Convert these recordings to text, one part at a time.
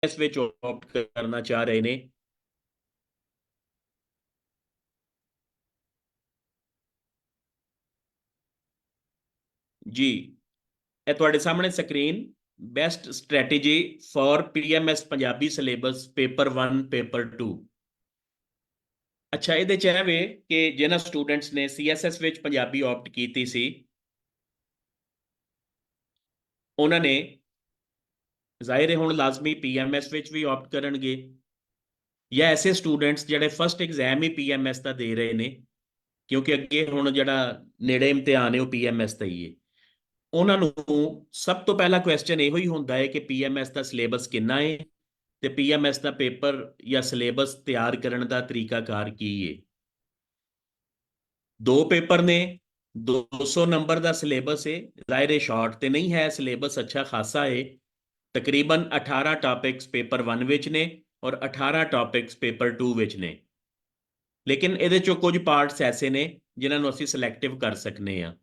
ਇਸ ਵਿੱਚ ਆਪਟ ਕਰਨਾ ਚਾਹ ਰਹੇ ਨੇ। ਜੀ ਇਹ ਤੁਹਾਡੇ ਸਾਹਮਣੇ screen best strategy for PMS Punjabi syllabus paper 1 paper 2। ਅੱਛਾ, ਇਹਦੇ ਚ ਇਹ ਵੇ ਕਿ ਜਿਹਨਾਂ ਸਟੂਡੈਂਟਸ ਨੇ ਸੀਐਸਐਸ ਵਿੱਚ ਪੰਜਾਬੀ ਆਪਟ ਕੀਤੀ ਸੀ ਉਹਨਾਂ ਨੇ ਜ਼ਾਹਿਰ ਹੈ ਹੁਣ ਲਾਜ਼ਮੀ ਪੀਐਮਐਸ ਵਿੱਚ ਵੀ ਆਪਟ ਕਰਨਗੇ, ਜਾਂ ਐਸੇ ਸਟੂਡੈਂਟਸ ਜਿਹੜੇ ਫਸਟ ਐਗਜ਼ਾਮ ਹੀ ਪੀਐਮਐਸ ਦਾ ਦੇ ਰਹੇ ਨੇ, ਕਿਉਂਕਿ ਅੱਗੇ ਹੁਣ ਜਿਹੜਾ ਨੇੜੇ ਇਮਤਿਹਾਨ ਹੈ ਉਹ ਪੀਐਮਐਸ ਦਾ ਹੀ ਹੈ। ਉਹਨਾਂ ਨੂੰ ਸਭ ਤੋਂ ਪਹਿਲਾ ਕੁਐਸਚਨ ਇਹੋ ਹੀ ਹੁੰਦਾ ਹੈ ਕਿ ਪੀਐਮਐਸ ਦਾ ਸਿਲੇਬਸ ਕਿੰਨਾ ਹੈ ਤੇ ਪੀਐਮਐਸ ਦਾ ਪੇਪਰ ਜਾਂ ਸਿਲੇਬਸ ਤਿਆਰ ਕਰਨ ਦਾ ਤਰੀਕਾਕਾਰ ਕੀ ਹੈ। 2 ਪੇਪਰ ਨੇ, 200 ਨੰਬਰ ਦਾ ਸਿਲੇਬਸ ਹੈ। ਜ਼ਾਹਿਰ ਸ਼ਾਰਟ ਤੇ ਨਹੀਂ ਹੈ, ਸਿਲੇਬਸ ਅੱਛਾ ਖਾਸਾ ਹੈ। ਤਕਰੀਬਨ 18 ਟਾਪਿਕਸ ਪੇਪਰ 1 ਵਿੱਚ ਨੇ ਔਰ 18 ਟਾਪਿਕਸ ਪੇਪਰ 2 ਵਿੱਚ ਨੇ, ਲੇਕਿਨ ਇਹਦੇ ਚੋਂ ਕੁਝ ਪਾਰਟਸ ਐਸੇ ਨੇ ਜਿਨ੍ਹਾਂ ਨੂੰ ਅਸੀਂ ਸਿਲੈਕਟਿਵ ਕਰ ਸਕਨੇ ਆ।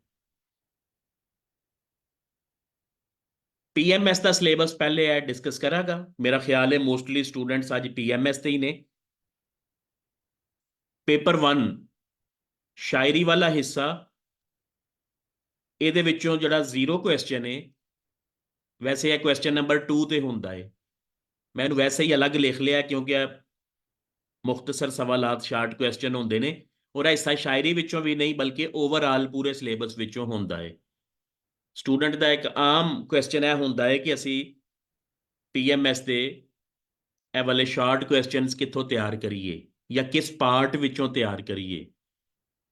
ਪੀਐਮਐਸ ਦਾ ਸਿਲੇਬਸ ਪਹਿਲੇ ਹੈ ਡਿਸਕਸ ਕਰਾਂਗਾ। ਮੇਰਾ ਖਿਆਲ ਹੈ ਮੋਸਟਲੀ ਸਟੂਡੈਂਟਸ ਅੱਜ ਪੀਐਮਐਸ ਤੇ ਹੀ ਨੇ। ਪੇਪਰ 1 ਸ਼ਾਇਰੀ ਵਾਲਾ ਹਿੱਸਾ, ਇਹਦੇ ਵਿੱਚੋਂ ਜਿਹੜਾ 0 ਕੁਐਸਚਨ ਹੈ, ਵੈਸੇ ਇਹ ਕੁਐਸਚਨ ਨੰਬਰ 2 ਤੇ ਹੁੰਦਾ ਹੈ। ਮੈਂ ਇਹਨੂੰ ਵੈਸੇ ਹੀ ਅਲੱਗ ਲਿਖ ਲਿਆ ਕਿਉਂਕਿ ਇਹ ਮੁਖਤਸਰ ਸਵਾਲਾਤ ਸ਼ਾਰਟ ਕੁਐਸਚਨ ਹੁੰਦੇ ਨੇ, ਔਰ ਹਿੱਸਾ ਸ਼ਾਇਰੀ ਵਿੱਚੋਂ ਵੀ ਨਹੀਂ ਬਲਕਿ ਓਵਰਆਲ ਪੂਰੇ ਸਿਲੇਬਸ ਵਿੱਚੋਂ ਹੁੰਦਾ ਹੈ। ਸਟੂਡੈਂਟ ਦਾ ਇੱਕ ਆਮ ਕੁਐਸਚਨ ਇਹ ਹੁੰਦਾ ਹੈ ਕਿ ਅਸੀਂ ਪੀਐਮਐਸ ਦੇ ਇਹ ਵਾਲੇ ਸ਼ਾਰਟ ਕੁਐਸਚਨਸ ਕਿੱਥੋਂ ਤਿਆਰ ਕਰੀਏ ਜਾਂ ਕਿਸ ਪਾਰਟ ਵਿੱਚੋਂ ਤਿਆਰ ਕਰੀਏ।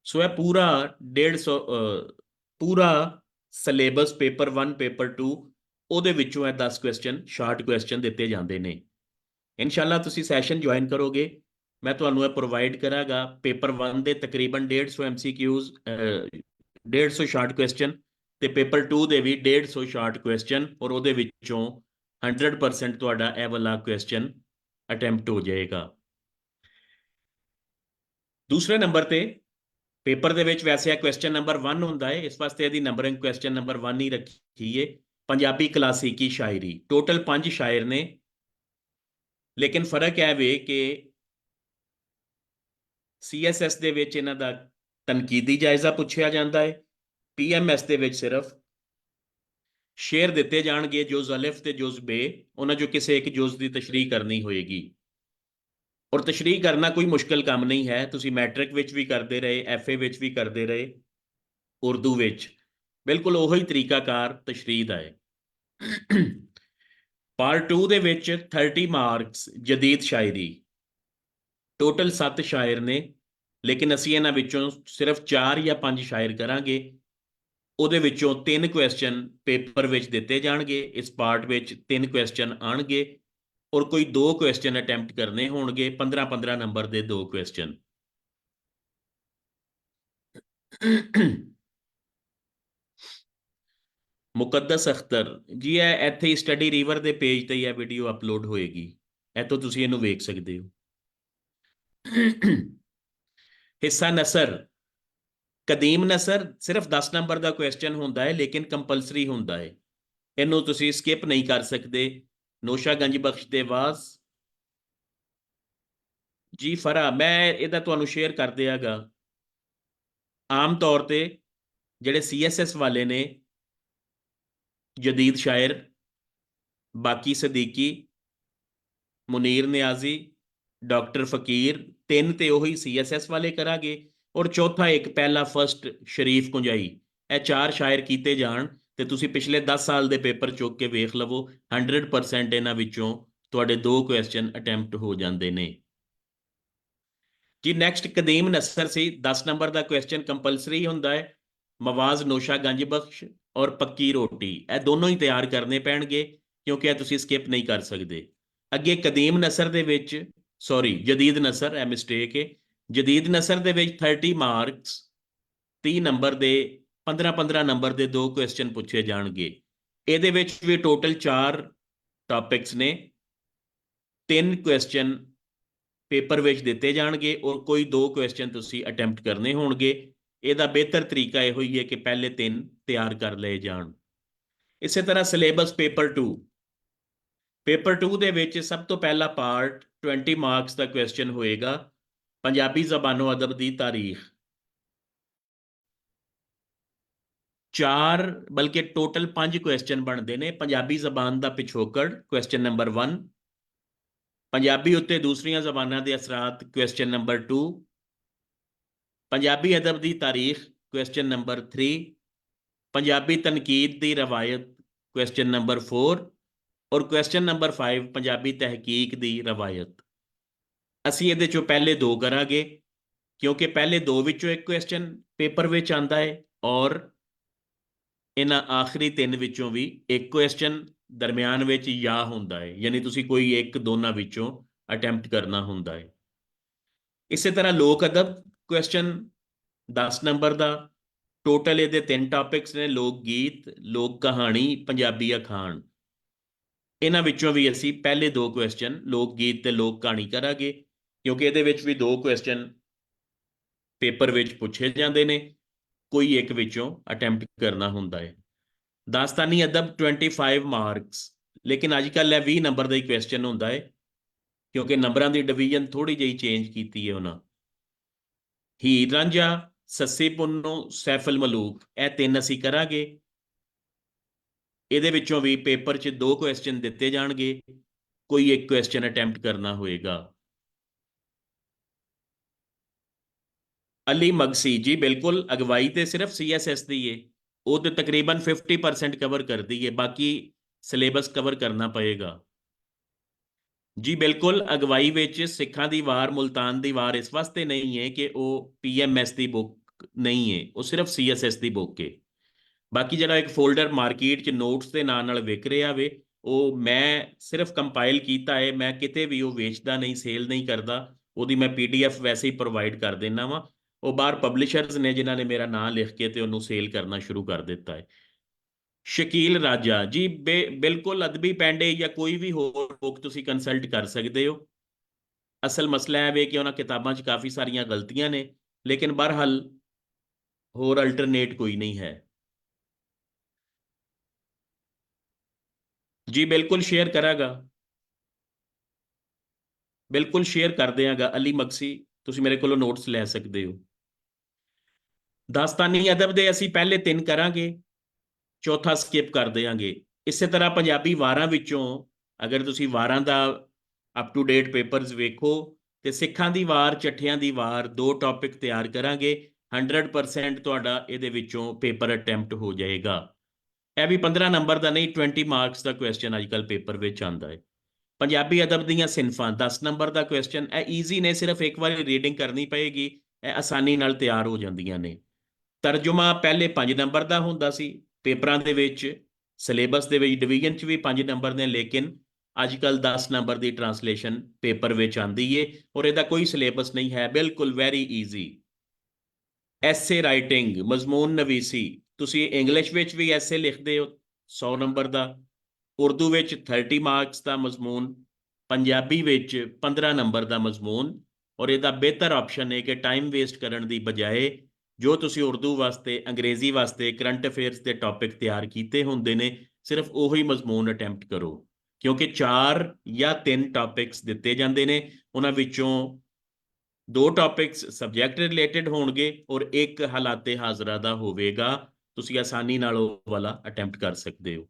ਸੋ ਇਹ ਪੂਰਾ 150 ਪੂਰਾ ਸਿਲੇਬਸ ਪੇਪਰ 1 ਪੇਪਰ 2 ਉਹਦੇ ਵਿੱਚੋਂ ਇਹ 10 ਕੁਐਸਚਨ ਸ਼ਾਰਟ ਕੁਐਸਚਨ ਦਿੱਤੇ ਜਾਂਦੇ ਨੇ। ਇਨਸ਼ਾਅੱਲਾ ਤੁਸੀਂ ਸੈਸ਼ਨ ਜੁਆਇਨ ਕਰੋਗੇ, ਮੈਂ ਤੁਹਾਨੂੰ ਇਹ ਪ੍ਰੋਵਾਈਡ ਕਰਾਂਗਾ। ਪੇਪਰ 1 ਦੇ ਤਕਰੀਬਨ 150 ਐਮਸੀਕਿਊਜ਼, 150 ਸ਼ਾਰਟ ਕੁਐਸਚਨ, ਤੇ ਪੇਪਰ 2 ਦੇ ਵੀ 150 ਸ਼ਾਰਟ ਕੁਐਸਚਨ, ਔਰ ਉਹਦੇ ਵਿੱਚੋਂ 100% ਤੁਹਾਡਾ ਇਹ ਵਾਲਾ ਕੁਐਸਚਨ ਅਟੈਂਪਟ ਹੋ ਜਾਏਗਾ। ਦੂਸਰੇ ਨੰਬਰ ਤੇ ਪੇਪਰ ਦੇ ਵਿੱਚ ਵੈਸੇ ਇਹ ਕੁਐਸਚਨ ਨੰਬਰ 1 ਹੁੰਦਾ ਹੈ, ਇਸ ਵਾਸਤੇ ਇਹਦੀ ਨੰਬਰਿੰਗ ਕੁਐਸਚਨ ਨੰਬਰ 1 ਹੀ ਰੱਖੀ ਹੈ। ਪੰਜਾਬੀ ਕਲਾਸੀਕੀ ਸ਼ਾਇਰੀ, ਟੋਟਲ 5 ਸ਼ਾਇਰ ਨੇ, ਲੇਕਿਨ ਫਰਕ ਇਹ ਵੇ ਕਿ ਸੀਐਸਐਸ ਦੇ ਵਿੱਚ ਇਹਨਾਂ ਦਾ ਤਨਕੀਦੀ ਜਾਇਜ਼ਾ ਪੁੱਛਿਆ ਜਾਂਦਾ ਹੈ, ਪੀਐਮਐਸ ਦੇ ਵਿੱਚ ਸਿਰਫ ਸ਼ੇਰ ਦਿੱਤੇ ਜਾਣਗੇ, ਜੁਜ਼ ਅਲਿਫ ਤੇ ਜੁਜ਼ ਬੇ, ਉਹਨਾਂ ਚੋਂ ਕਿਸੇ ਇੱਕ ਜੁਜ਼ ਦੀ ਤਸ਼ਰੀਹ ਕਰਨੀ ਹੋਏਗੀ। ਔਰ ਤਸ਼ਰੀਹ ਕਰਨਾ ਕੋਈ ਮੁਸ਼ਕਿਲ ਕੰਮ ਨਹੀਂ ਹੈ, ਤੁਸੀਂ ਮੈਟ੍ਰਿਕ ਵਿੱਚ ਵੀ ਕਰਦੇ ਰਹੇ, ਐਫਏ ਵਿੱਚ ਵੀ ਕਰਦੇ ਰਹੇ, ਉਰਦੂ ਵਿੱਚ ਬਿਲਕੁਲ ਉਹੀ ਤਰੀਕਾਕਾਰ ਤਸ਼ਰੀਹ ਦਾ ਹੈ। ਪਾਰਟ 2 ਦੇ ਵਿੱਚ 30 ਮਾਰਕਸ ਜਦੀਦ ਸ਼ਾਇਰੀ, ਟੋਟਲ 7 ਸ਼ਾਇਰ ਨੇ, ਲੇਕਿਨ ਅਸੀਂ ਇਹਨਾਂ ਵਿੱਚੋਂ ਸਿਰਫ 4 ਜਾਂ 5 ਸ਼ਾਇਰ ਕਰਾਂਗੇ। ਉਹਦੇ ਵਿੱਚੋਂ 3 ਕੁਐਸਚਨ ਪੇਪਰ ਵਿੱਚ ਦਿੱਤੇ ਜਾਣਗੇ, ਇਸ ਪਾਰਟ ਵਿੱਚ 3 ਕੁਐਸਚਨ ਆਣਗੇ, ਔਰ ਕੋਈ 2 ਕੁਐਸਚਨ ਅਟੈਂਪਟ ਕਰਨੇ ਹੋਣਗੇ, 15-15 ਨੰਬਰ ਦੇ 2 ਕੁਐਸਚਨ। ਮੁਕੱਦਸ ਅਖਤਰ ਜੀ, ਇਹ ਇੱਥੇ ਹੀ ਸਟੱਡੀ ਰੀਵਰ ਦੇ ਪੇਜ ਤੇ ਇਹ ਵੀਡੀਓ ਅਪਲੋਡ ਹੋਏਗੀ, ਇੱਥੋਂ ਤੁਸੀਂ ਇਹਨੂੰ ਵੇਖ ਸਕਦੇ ਹੋ। ਹਿੱਸਾ ਨਸਰ, ਕਦੀਮ ਨਸਰ ਸਿਰਫ 10 ਨੰਬਰ ਦਾ ਕੁਐਸਚਨ ਹੁੰਦਾ ਹੈ, ਲੇਕਿਨ ਕੰਪਲਸਰੀ ਹੁੰਦਾ ਹੈ, ਇਹਨੂੰ ਤੁਸੀਂ ਸਕਿਪ ਨਹੀਂ ਕਰ ਸਕਦੇ। ਨੋਸ਼ਾ ਗੰਜ ਬਖਸ਼ ਦੇ ਵਾਸ ਜੀ ਫਰਾ, ਮੈਂ ਇਹਦਾ ਤੁਹਾਨੂੰ ਸ਼ੇਅਰ ਕਰ ਦਿਆਂਗਾ। ਆਮ ਤੌਰ ਤੇ ਜਿਹੜੇ ਸੀਐਸਐਸ ਵਾਲੇ ਨੇ, ਜਦੀਦ ਸ਼ਾਇਰ ਬਾਕੀ ਸਦੀਕੀ, ਮੁਨੀਰ ਨਿਆਜ਼ੀ, ਡਾਕਟਰ ਫਕੀਰ, 3 ਤੇ ਉਹੀ ਸੀਐਸਐਸ ਵਾਲੇ ਕਰਾਂਗੇ, ਔਰ ਚੌਥਾ ਇੱਕ ਪਹਿਲਾ ਫਸਟ ਸ਼ਰੀਫ ਕੁੰਜਾਈ, ਇਹ 4 ਸ਼ਾਇਰ ਕੀਤੇ ਜਾਣ ਤੇ ਤੁਸੀਂ ਪਿਛਲੇ 10 ਸਾਲ ਦੇ ਪੇਪਰ ਚੁੱਕ ਕੇ ਵੇਖ ਲਵੋ, 100% ਇਹਨਾਂ ਵਿੱਚੋਂ ਤੁਹਾਡੇ 2 ਕੁਐਸਚਨ ਅਟੈਂਪਟ ਹੋ ਜਾਂਦੇ ਨੇ ਜੀ। ਨੈਕਸਟ ਕਦੀਮ ਨਸਰ ਸੀ, 10 ਨੰਬਰ ਦਾ ਕੁਐਸਚਨ ਕੰਪਲਸਰੀ ਹੁੰਦਾ ਹੈ। ਮਵਾਜ਼ ਨੋਸ਼ਾ ਗੰਜ ਬਖਸ਼ ਔਰ ਪੱਕੀ ਰੋਟੀ, ਇਹ ਦੋਨੋਂ ਹੀ ਤਿਆਰ ਕਰਨੇ ਪੈਣਗੇ ਕਿਉਂਕਿ ਇਹ ਤੁਸੀਂ ਸਕਿਪ ਨਹੀਂ ਕਰ ਸਕਦੇ। ਅੱਗੇ ਕਦੀਮ ਨਸਰ ਦੇ ਵਿੱਚ, ਸੌਰੀ ਜਦੀਦ ਨਸਰ, ਇਹ ਮਿਸਟੇਕ ਹੈ। ਜਦੀਦ ਨਸਰ ਦੇ ਵਿੱਚ 30 ਮਾਰਕਸ, 30 ਨੰਬਰ ਦੇ 15-15 ਨੰਬਰ ਦੇ 2 ਕੁਐਸਚਨ ਪੁੱਛੇ ਜਾਣਗੇ। ਇਹਦੇ ਵਿੱਚ ਵੀ ਟੋਟਲ 4 ਟਾਪਿਕਸ ਨੇ, 3 ਕੁਐਸਚਨ ਪੇਪਰ ਵਿੱਚ ਦਿੱਤੇ ਜਾਣਗੇ, ਔਰ ਕੋਈ 2 ਕੁਐਸਚਨ ਤੁਸੀਂ ਅਟੈਂਪਟ ਕਰਨੇ ਹੋਣਗੇ। ਇਹਦਾ ਬਿਹਤਰ ਤਰੀਕਾ ਇਹੋ ਹੀ ਹੈ ਕਿ ਪਹਿਲੇ 3 ਤਿਆਰ ਕਰ ਲਏ ਜਾਣ। ਇਸੇ ਤਰ੍ਹਾਂ ਸਿਲੇਬਸ ਪੇਪਰ 2, ਪੇਪਰ 2 ਦੇ ਵਿੱਚ ਸਭ ਤੋਂ ਪਹਿਲਾ ਪਾਰਟ 20 ਮਾਰਕਸ ਦਾ ਕੁਐਸਚਨ ਹੋਏਗਾ ਪੰਜਾਬੀ ਜ਼ਬਾਨੋ ਅਦਬ ਦੀ ਤਾਰੀਖ। 4 ਬਲਕਿ ਟੋਟਲ 5 ਕੁਐਸਚਨ ਬਣਦੇ ਨੇ। ਪੰਜਾਬੀ ਜ਼ਬਾਨ ਦਾ ਪਿਛੋਕੜ ਕੁਐਸਚਨ ਨੰਬਰ 1, ਪੰਜਾਬੀ ਉੱਤੇ ਦੂਸਰੀਆਂ ਜ਼ਬਾਨਾਂ ਦੇ ਅਸਰਾਤ ਕੁਐਸਚਨ ਨੰਬਰ 2, ਪੰਜਾਬੀ ਅਦਬ ਦੀ ਤਾਰੀਖ ਕੁਐਸਚਨ ਨੰਬਰ 3, ਪੰਜਾਬੀ ਤਨਕੀਦ ਦੀ ਰਵਾਇਤ ਕੁਐਸਚਨ ਨੰਬਰ 4 ਔਰ ਕੁਐਸਚਨ ਨੰਬਰ 5 ਪੰਜਾਬੀ ਤਹਿਕੀਕ ਦੀ ਰਵਾਇਤ। ਅਸੀਂ ਇਹਦੇ ਚੋਂ ਪਹਿਲੇ 2 ਕਰਾਂਗੇ ਕਿਉਂਕਿ ਪਹਿਲੇ 2 ਵਿੱਚੋਂ ਇੱਕ ਕੁਐਸਚਨ ਪੇਪਰ ਵਿੱਚ ਆਂਦਾ ਹੈ ਔਰ ਇਹਨਾਂ ਆਖਰੀ 3 ਵਿੱਚੋਂ ਵੀ ਇੱਕ ਕੁਐਸਚਨ ਦਰਮਿਆਨ ਵਿੱਚ ਜਾਂ ਹੁੰਦਾ ਹੈ, ਯਾਨੀ ਤੁਸੀਂ ਕੋਈ ਇੱਕ ਦੋਨਾਂ ਵਿੱਚੋਂ ਅਟੈਂਪਟ ਕਰਨਾ ਹੁੰਦਾ ਹੈ। ਇਸੇ ਤਰ੍ਹਾਂ ਲੋਕ ਅਦਬ ਕੁਐਸਚਨ 10 ਨੰਬਰ ਦਾ। ਟੋਟਲ ਇਹਦੇ 3 ਟਾਪਿਕਸ ਨੇ, ਲੋਕ ਗੀਤ, ਲੋਕ ਕਹਾਣੀ, ਪੰਜਾਬੀ ਅਖਾਣ। ਇਹਨਾਂ ਵਿੱਚੋਂ ਵੀ ਅਸੀਂ ਪਹਿਲੇ 2 ਕੁਐਸਚਨ ਲੋਕ ਗੀਤ ਤੇ ਲੋਕ ਕਹਾਣੀ ਕਰਾਂਗੇ ਕਿਉਂਕਿ ਇਹਦੇ ਵਿੱਚ ਵੀ 2 ਕੁਐਸਚਨ ਪੇਪਰ ਵਿੱਚ ਪੁੱਛੇ ਜਾਂਦੇ ਨੇ, ਕੋਈ ਇੱਕ ਵਿੱਚੋਂ ਅਟੈਂਪਟ ਕਰਨਾ ਹੁੰਦਾ ਹੈ। ਦਾਸਤਾਨੀ ਅਦਬ 25 ਮਾਰਕਸ, ਲੇਕਿਨ ਅੱਜ ਕੱਲ੍ਹ ਇਹ 20 ਨੰਬਰ ਦਾ ਹੀ ਕੁਐਸਚਨ ਹੁੰਦਾ ਹੈ ਕਿਉਂਕਿ ਨੰਬਰਾਂ ਦੀ ਡਿਵੀਜ਼ਨ ਥੋੜੀ ਜਿਹੀ ਚੇਂਜ ਕੀਤੀ ਹੈ ਉਹਨਾਂ। ਹੀਰ ਰਾਂਝਾ, ਸੱਸੀ ਪੁੰਨੂ, ਸੈਫਲ ਮਲੂਕ, ਇਹ 3 ਅਸੀਂ ਕਰਾਂਗੇ। ਇਹਦੇ ਵਿੱਚੋਂ ਵੀ ਪੇਪਰ 'ਚ 2 ਕੁਐਸਚਨ ਦਿੱਤੇ ਜਾਣਗੇ, ਕੋਈ ਇੱਕ ਕੁਐਸਚਨ ਅਟੈਂਪਟ ਕਰਨਾ ਹੋਏਗਾ। ਅਲੀ ਮਗਸੀ ਜੀ, ਬਿਲਕੁਲ ਅਗਵਾਈ ਤੇ ਸਿਰਫ CSS ਦੀ ਏ, ਉਹ ਤੇ ਤਕਰੀਬਨ 50% ਕਵਰ ਕਰਦੀ ਹੈ, ਬਾਕੀ ਸਿਲੇਬਸ ਕਵਰ ਕਰਨਾ ਪਏਗਾ। ਜੀ ਬਿਲਕੁਲ, ਅਗਵਾਈ ਵਿੱਚ ਸਿੱਖਾਂ ਦੀ ਵਾਰ, ਮੁਲਤਾਨ ਦੀ ਵਾਰ ਇਸ ਵਾਸਤੇ ਨਹੀਂ ਹੈ ਕਿ ਉਹ PMS ਦੀ ਬੁੱਕ ਨਹੀਂ ਹੈ, ਉਹ ਸਿਰਫ CSS ਦੀ ਬੁੱਕ ਹੈ। ਬਾਕੀ ਜਿਹੜਾ ਇੱਕ ਫੋਲਡਰ ਮਾਰਕੀਟ 'ਚ ਨੋਟਸ ਦੇ ਨਾਲ ਵਿਕ ਰਿਹਾ ਵੇ, ਉਹ ਮੈਂ ਸਿਰਫ ਕੰਪਾਈਲ ਕੀਤਾ ਹੈ, ਮੈਂ ਕਿਤੇ ਵੀ ਉਹ ਵੇਚਦਾ ਨਹੀਂ, ਸੇਲ ਨਹੀਂ ਕਰਦਾ। ਉਹਦੀ ਮੈਂ PDF ਵੈਸੇ ਹੀ ਪ੍ਰੋਵਾਈਡ ਕਰ ਦਿੰਦਾ ਵਾਂ। ਉਹ ਬਾਹਰ ਪਬਲਿਸ਼ਰਸ ਨੇ ਜਿਨ੍ਹਾਂ ਨੇ ਮੇਰਾ ਨਾਂ ਲਿਖ ਕੇ ਤੇ ਉਹਨੂੰ ਸੇਲ ਕਰਨਾ ਸ਼ੁਰੂ ਕਰ ਦਿੱਤਾ ਹੈ। ਸ਼ਕੀਲ ਰਾਜਾ ਜੀ, ਬਿਲਕੁਲ ਅਦਬੀ ਪੈਂਡੇ ਜਾਂ ਕੋਈ ਵੀ ਹੋਰ ਬੁੱਕ ਤੁਸੀਂ ਕੰਸਲਟ ਕਰ ਸਕਦੇ ਹੋ। ਅਸਲ ਮਸਲਾ ਇਹ ਵੇ ਕਿ ਉਹਨਾਂ ਕਿਤਾਬਾਂ 'ਚ ਕਾਫੀ ਸਾਰੀਆਂ ਗਲਤੀਆਂ ਨੇ, ਲੇਕਿਨ ਬਹਰਹਾਲ ਹੋਰ ਅਲਟਰਨੇਟ ਕੋਈ ਨਹੀਂ ਹੈ। ਜੀ ਬਿਲਕੁਲ ਸ਼ੇਅਰ ਕਰਾਂਗਾ, ਬਿਲਕੁਲ ਸ਼ੇਅਰ ਕਰ ਦਿਆਂਗਾ। ਅਲੀ ਮਕਸੀ, ਤੁਸੀਂ ਮੇਰੇ ਕੋਲੋਂ ਨੋਟਸ ਲੈ ਸਕਦੇ ਹੋ। ਦਾਸਤਾਨੀ ਅਦਬ ਦੇ ਅਸੀਂ ਪਹਿਲੇ 3 ਕਰਾਂਗੇ, ਚੌਥਾ ਸਕਿਪ ਕਰ ਦਿਆਂਗੇ। ਇਸੇ ਤਰ੍ਹਾਂ ਪੰਜਾਬੀ ਵਾਰਾਂ ਵਿੱਚੋਂ ਅਗਰ ਤੁਸੀਂ ਵਾਰਾਂ ਦਾ ਅਪ ਟੂ ਡੇਟ ਪੇਪਰਸ ਵੇਖੋ ਤੇ ਸਿੱਖਾਂ ਦੀ ਵਾਰ, ਚੱਠਿਆਂ ਦੀ ਵਾਰ, 2 ਟੌਪਿਕ ਤਿਆਰ ਕਰਾਂਗੇ। 100% ਤੁਹਾਡਾ ਇਹਦੇ ਵਿੱਚੋਂ ਪੇਪਰ ਅਟੈਂਪਟ ਹੋ ਜਾਏਗਾ। ਇਹ ਵੀ 15 ਨੰਬਰ ਦਾ ਨਹੀਂ, 20 ਮਾਰਕਸ ਦਾ ਕੁਐਸਚਨ ਅੱਜ ਕੱਲ੍ਹ ਪੇਪਰ ਵਿੱਚ ਆਉਂਦਾ ਹੈ। ਪੰਜਾਬੀ ਅਦਬ ਦੀਆਂ ਸਿਨਫਾਂ 10 ਨੰਬਰ ਦਾ ਕੁਐਸਚਨ, ਇਹ ਈਜ਼ੀ ਨੇ, ਸਿਰਫ ਇੱਕ ਵਾਰੀ ਰੀਡਿੰਗ ਕਰਨੀ ਪਏਗੀ, ਇਹ ਆਸਾਨੀ ਨਾਲ ਤਿਆਰ ਹੋ ਜਾਂਦੀਆਂ ਨੇ। ਤਰਜੁਮਾ ਪਹਿਲੇ 5 ਨੰਬਰ ਦਾ ਹੁੰਦਾ ਸੀ ਪੇਪਰਾਂ ਦੇ ਵਿੱਚ, ਸਿਲੇਬਸ ਦੇ ਵਿੱਚ ਡਿਵੀਜ਼ਨ 'ਚ ਵੀ 5 ਨੰਬਰ ਨੇ, ਲੇਕਿਨ ਅੱਜ ਕੱਲ੍ਹ 10 ਨੰਬਰ ਦੀ ਟਰਾਂਸਲੇਸ਼ਨ ਪੇਪਰ ਵਿੱਚ ਆਉਂਦੀ ਏ ਔਰ ਇਹਦਾ ਕੋਈ ਸਿਲੇਬਸ ਨਹੀਂ ਹੈ, ਬਿਲਕੁਲ ਵੈਰੀ ਈਜ਼ੀ। ਐਸੇ ਰਾਈਟਿੰਗ, ਮਜ਼ਮੂਨ ਨਵੀਸੀ, ਤੁਸੀਂ ਇੰਗਲਿਸ਼ ਵਿੱਚ ਵੀ ਐਸੇ ਲਿਖਦੇ ਹੋ 100 ਨੰਬਰ ਦਾ, ਉਰਦੂ ਵਿੱਚ 30 ਮਾਰਕਸ ਦਾ ਮਜ਼ਮੂਨ, ਪੰਜਾਬੀ ਵਿੱਚ 15 ਨੰਬਰ ਦਾ ਮਜ਼ਮੂਨ। ਔਰ ਇਹਦਾ ਬਿਹਤਰ ਆਪਸ਼ਨ ਹੈ ਕਿ ਟਾਈਮ ਵੇਸਟ ਕਰਨ ਦੀ ਬਜਾਏ ਜੋ ਤੁਸੀਂ ਉਰਦੂ ਵਾਸਤੇ, ਅੰਗਰੇਜ਼ੀ ਵਾਸਤੇ ਕਰੰਟ ਅਫੇਅਰਸ ਦੇ ਟੌਪਿਕ ਤਿਆਰ ਕੀਤੇ ਹੁੰਦੇ ਨੇ, ਸਿਰਫ ਉਹੀ ਮਜ਼ਮੂਨ ਅਟੈਂਪਟ ਕਰੋ ਕਿਉਂਕਿ 4 ਜਾਂ 3 ਟੌਪਿਕਸ ਦਿੱਤੇ ਜਾਂਦੇ ਨੇ, ਉਹਨਾਂ ਵਿੱਚੋਂ 2 ਟੌਪਿਕਸ ਸਬਜੈਕਟ ਰਿਲੇਟਡ ਹੋਣਗੇ ਔਰ ਇੱਕ ਹਾਲਾਤੇ ਹਾਜ਼ਰਾ ਦਾ ਹੋਵੇਗਾ। ਤੁਸੀਂ ਆਸਾਨੀ ਨਾਲ ਉਹ ਵਾਲਾ ਅਟੈਂਪਟ ਕਰ ਸਕਦੇ ਹੋ।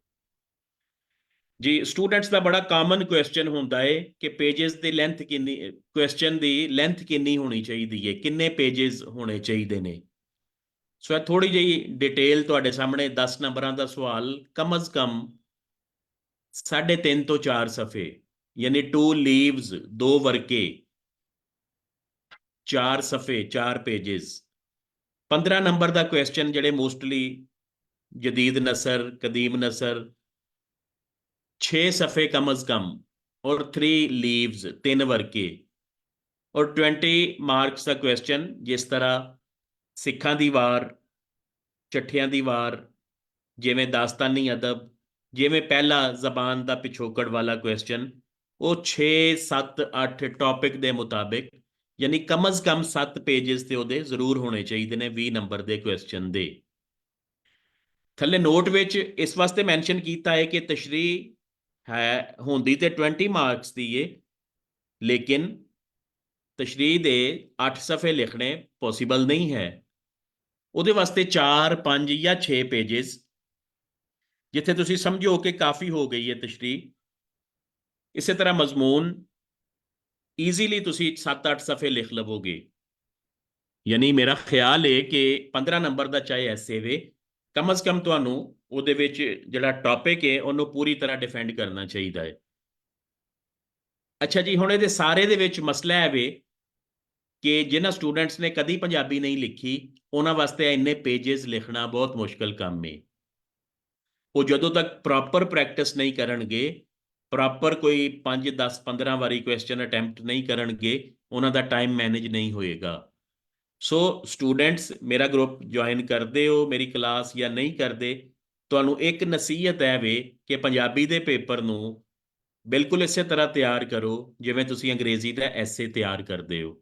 ਜੀ ਸਟੂਡੈਂਟਸ ਦਾ ਬੜਾ ਕਾਮਨ ਕੁਐਸਚਨ ਹੁੰਦਾ ਹੈ ਕਿ ਪੇजेस ਦੀ ਲੈਂਥ ਕਿੰਨੀ, ਕੁਐਸਚਨ ਦੀ ਲੈਂਥ ਕਿੰਨੀ ਹੋਣੀ ਚਾਹੀਦੀ ਹੈ, ਕਿੰਨੇ ਪੇजेस ਹੋਣੇ ਚਾਹੀਦੇ ਨੇ। ਸੋ ਇਹ ਥੋੜੀ ਜਿਹੀ ਡਿਟੇਲ ਤੁਹਾਡੇ ਸਾਹਮਣੇ। 10 ਨੰਬਰਾਂ ਦਾ ਸਵਾਲ, ਕਮ ਅਜ਼ ਕਮ 3.5 ਤੋਂ 4 ਸਫੇ, ਯਾਨੀ 2 ਲੀਵਸ, 2 ਵਰਕੇ, 4 ਸਫੇ, 4 ਪੇजेस। 15 ਨੰਬਰ ਦਾ ਕੁਐਸਚਨ ਜਿਹੜੇ ਮੋਸਟਲੀ ਜਦੀਦ ਨਸਰ, ਕਦੀਮ ਨਸਰ, 6 ਸਫੇ ਕਮ ਅਜ਼ ਕਮ ਔਰ 3 ਲੀਵਸ, 3 ਵਰਕੇ ਔਰ 20 ਮਾਰਕਸ ਦਾ ਕੁਐਸਚਨ। ਜਿਸ ਤਰ੍ਹਾਂ ਸਿੱਖਾਂ ਦੀ ਵਾਰ, ਚੱਠਿਆਂ ਦੀ ਵਾਰ, ਜਿਵੇਂ ਦਾਸਤਾਨੀ ਅਦਬ, ਜਿਵੇਂ ਪਹਿਲਾ ਜ਼ਬਾਨ ਦਾ ਪਿਛੋਕੜ ਵਾਲਾ ਕੁਐਸਚਨ, ਉਹ 6, 7, 8 ਟੌਪਿਕ ਦੇ ਮੁਤਾਬਿਕ, ਯਾਨੀ ਕਮ ਅਜ਼ ਕਮ 7 ਪੇजेस ਤੇ ਉਹਦੇ ਜ਼ਰੂਰ ਹੋਣੇ ਚਾਹੀਦੇ ਨੇ 20 ਨੰਬਰ ਦੇ ਕੁਐਸਚਨ ਦੇ। ਥੱਲੇ ਨੋਟ ਵਿੱਚ ਇਸ ਵਾਸਤੇ ਮੈਂਸ਼ਨ ਕੀਤਾ ਹੈ ਕਿ ਤਸ਼ਰੀਹ है होंदी ते 20 मार्क्स दी है, लेकिन तशरीह दे 8 सफ़े लिखने पॉसिबल नहीं है। ਉਹਦੇ ਵਾਸਤੇ 4 5 ਜਾਂ 6 ਪੇजेस, ਜਿੱਥੇ ਤੁਸੀਂ ਸਮਝੋ ਕਿ ਕਾਫੀ ਹੋ ਗਈ ਹੈ ਤਸ਼ਰੀਹ। ਇਸੇ ਤਰ੍ਹਾਂ ਮਜ਼ਮੂਨ ਈਜ਼ੀਲੀ ਤੁਸੀਂ 7-8 ਸਫ਼ੇ ਲਿਖ ਲਵੋਗੇ। ਯਾਨੀ ਮੇਰਾ ਖਿਆਲ ਹੈ ਕਿ 15 ਨੰਬਰ ਦਾ ਚਾਹੇ ਐਸੇ ਵੇ, ਕਮ ਅਜ਼ ਕਮ ਤੁਹਾਨੂੰ ਉਹਦੇ ਵਿੱਚ ਜਿਹੜਾ ਟੌਪਿਕ ਹੈ ਉਹਨੂੰ ਪੂਰੀ ਤਰ੍ਹਾਂ ਡਿਫੈਂਡ ਕਰਨਾ ਚਾਹੀਦਾ ਹੈ। ਅੱਛਾ ਜੀ, ਹੁਣ ਇਹਦੇ ਸਾਰੇ ਦੇ ਵਿੱਚ ਮਸਲਾ ਹੈ ਵੇ ਕਿ ਜਿਨ੍ਹਾਂ ਸਟੂਡੈਂਟਸ ਨੇ ਕਦੀ ਪੰਜਾਬੀ ਨਹੀਂ ਲਿਖੀ, ਉਹਨਾਂ ਵਾਸਤੇ ਇੰਨੇ ਪੇजेस ਲਿਖਣਾ ਬਹੁਤ ਮੁਸ਼ਕਲ ਕੰਮ ਹੈ। ਉਹ ਜਦੋਂ ਤੱਕ ਪ੍ਰੋਪਰ ਪ੍ਰੈਕਟਿਸ ਨਹੀਂ ਕਰਨਗੇ, ਪ੍ਰੋਪਰ ਕੋਈ 5 10 15 ਵਾਰੀ ਕੁਐਸਚਨ ਅਟੈਂਪਟ ਨਹੀਂ ਕਰਨਗੇ, ਉਹਨਾਂ ਦਾ ਟਾਈਮ ਮੈਨੇਜ ਨਹੀਂ ਹੋਏਗਾ। ਸੋ ਸਟੂਡੈਂਟਸ, ਮੇਰਾ ਗਰੁੱਪ ਜੁਆਇਨ ਕਰਦੇ ਹੋ ਮੇਰੀ ਕਲਾਸ ਜਾਂ ਨਹੀਂ ਕਰਦੇ, ਤੁਹਾਨੂੰ ਇੱਕ ਨਸੀਹਤ ਹੈ ਵੇ ਕਿ ਪੰਜਾਬੀ ਦੇ ਪੇਪਰ ਨੂੰ ਬਿਲਕੁਲ ਇਸੇ ਤਰ੍ਹਾਂ ਤਿਆਰ ਕਰੋ ਜਿਵੇਂ ਤੁਸੀਂ ਅੰਗਰੇਜ਼ੀ ਦਾ ਐਸੇ ਤਿਆਰ ਕਰਦੇ ਹੋ।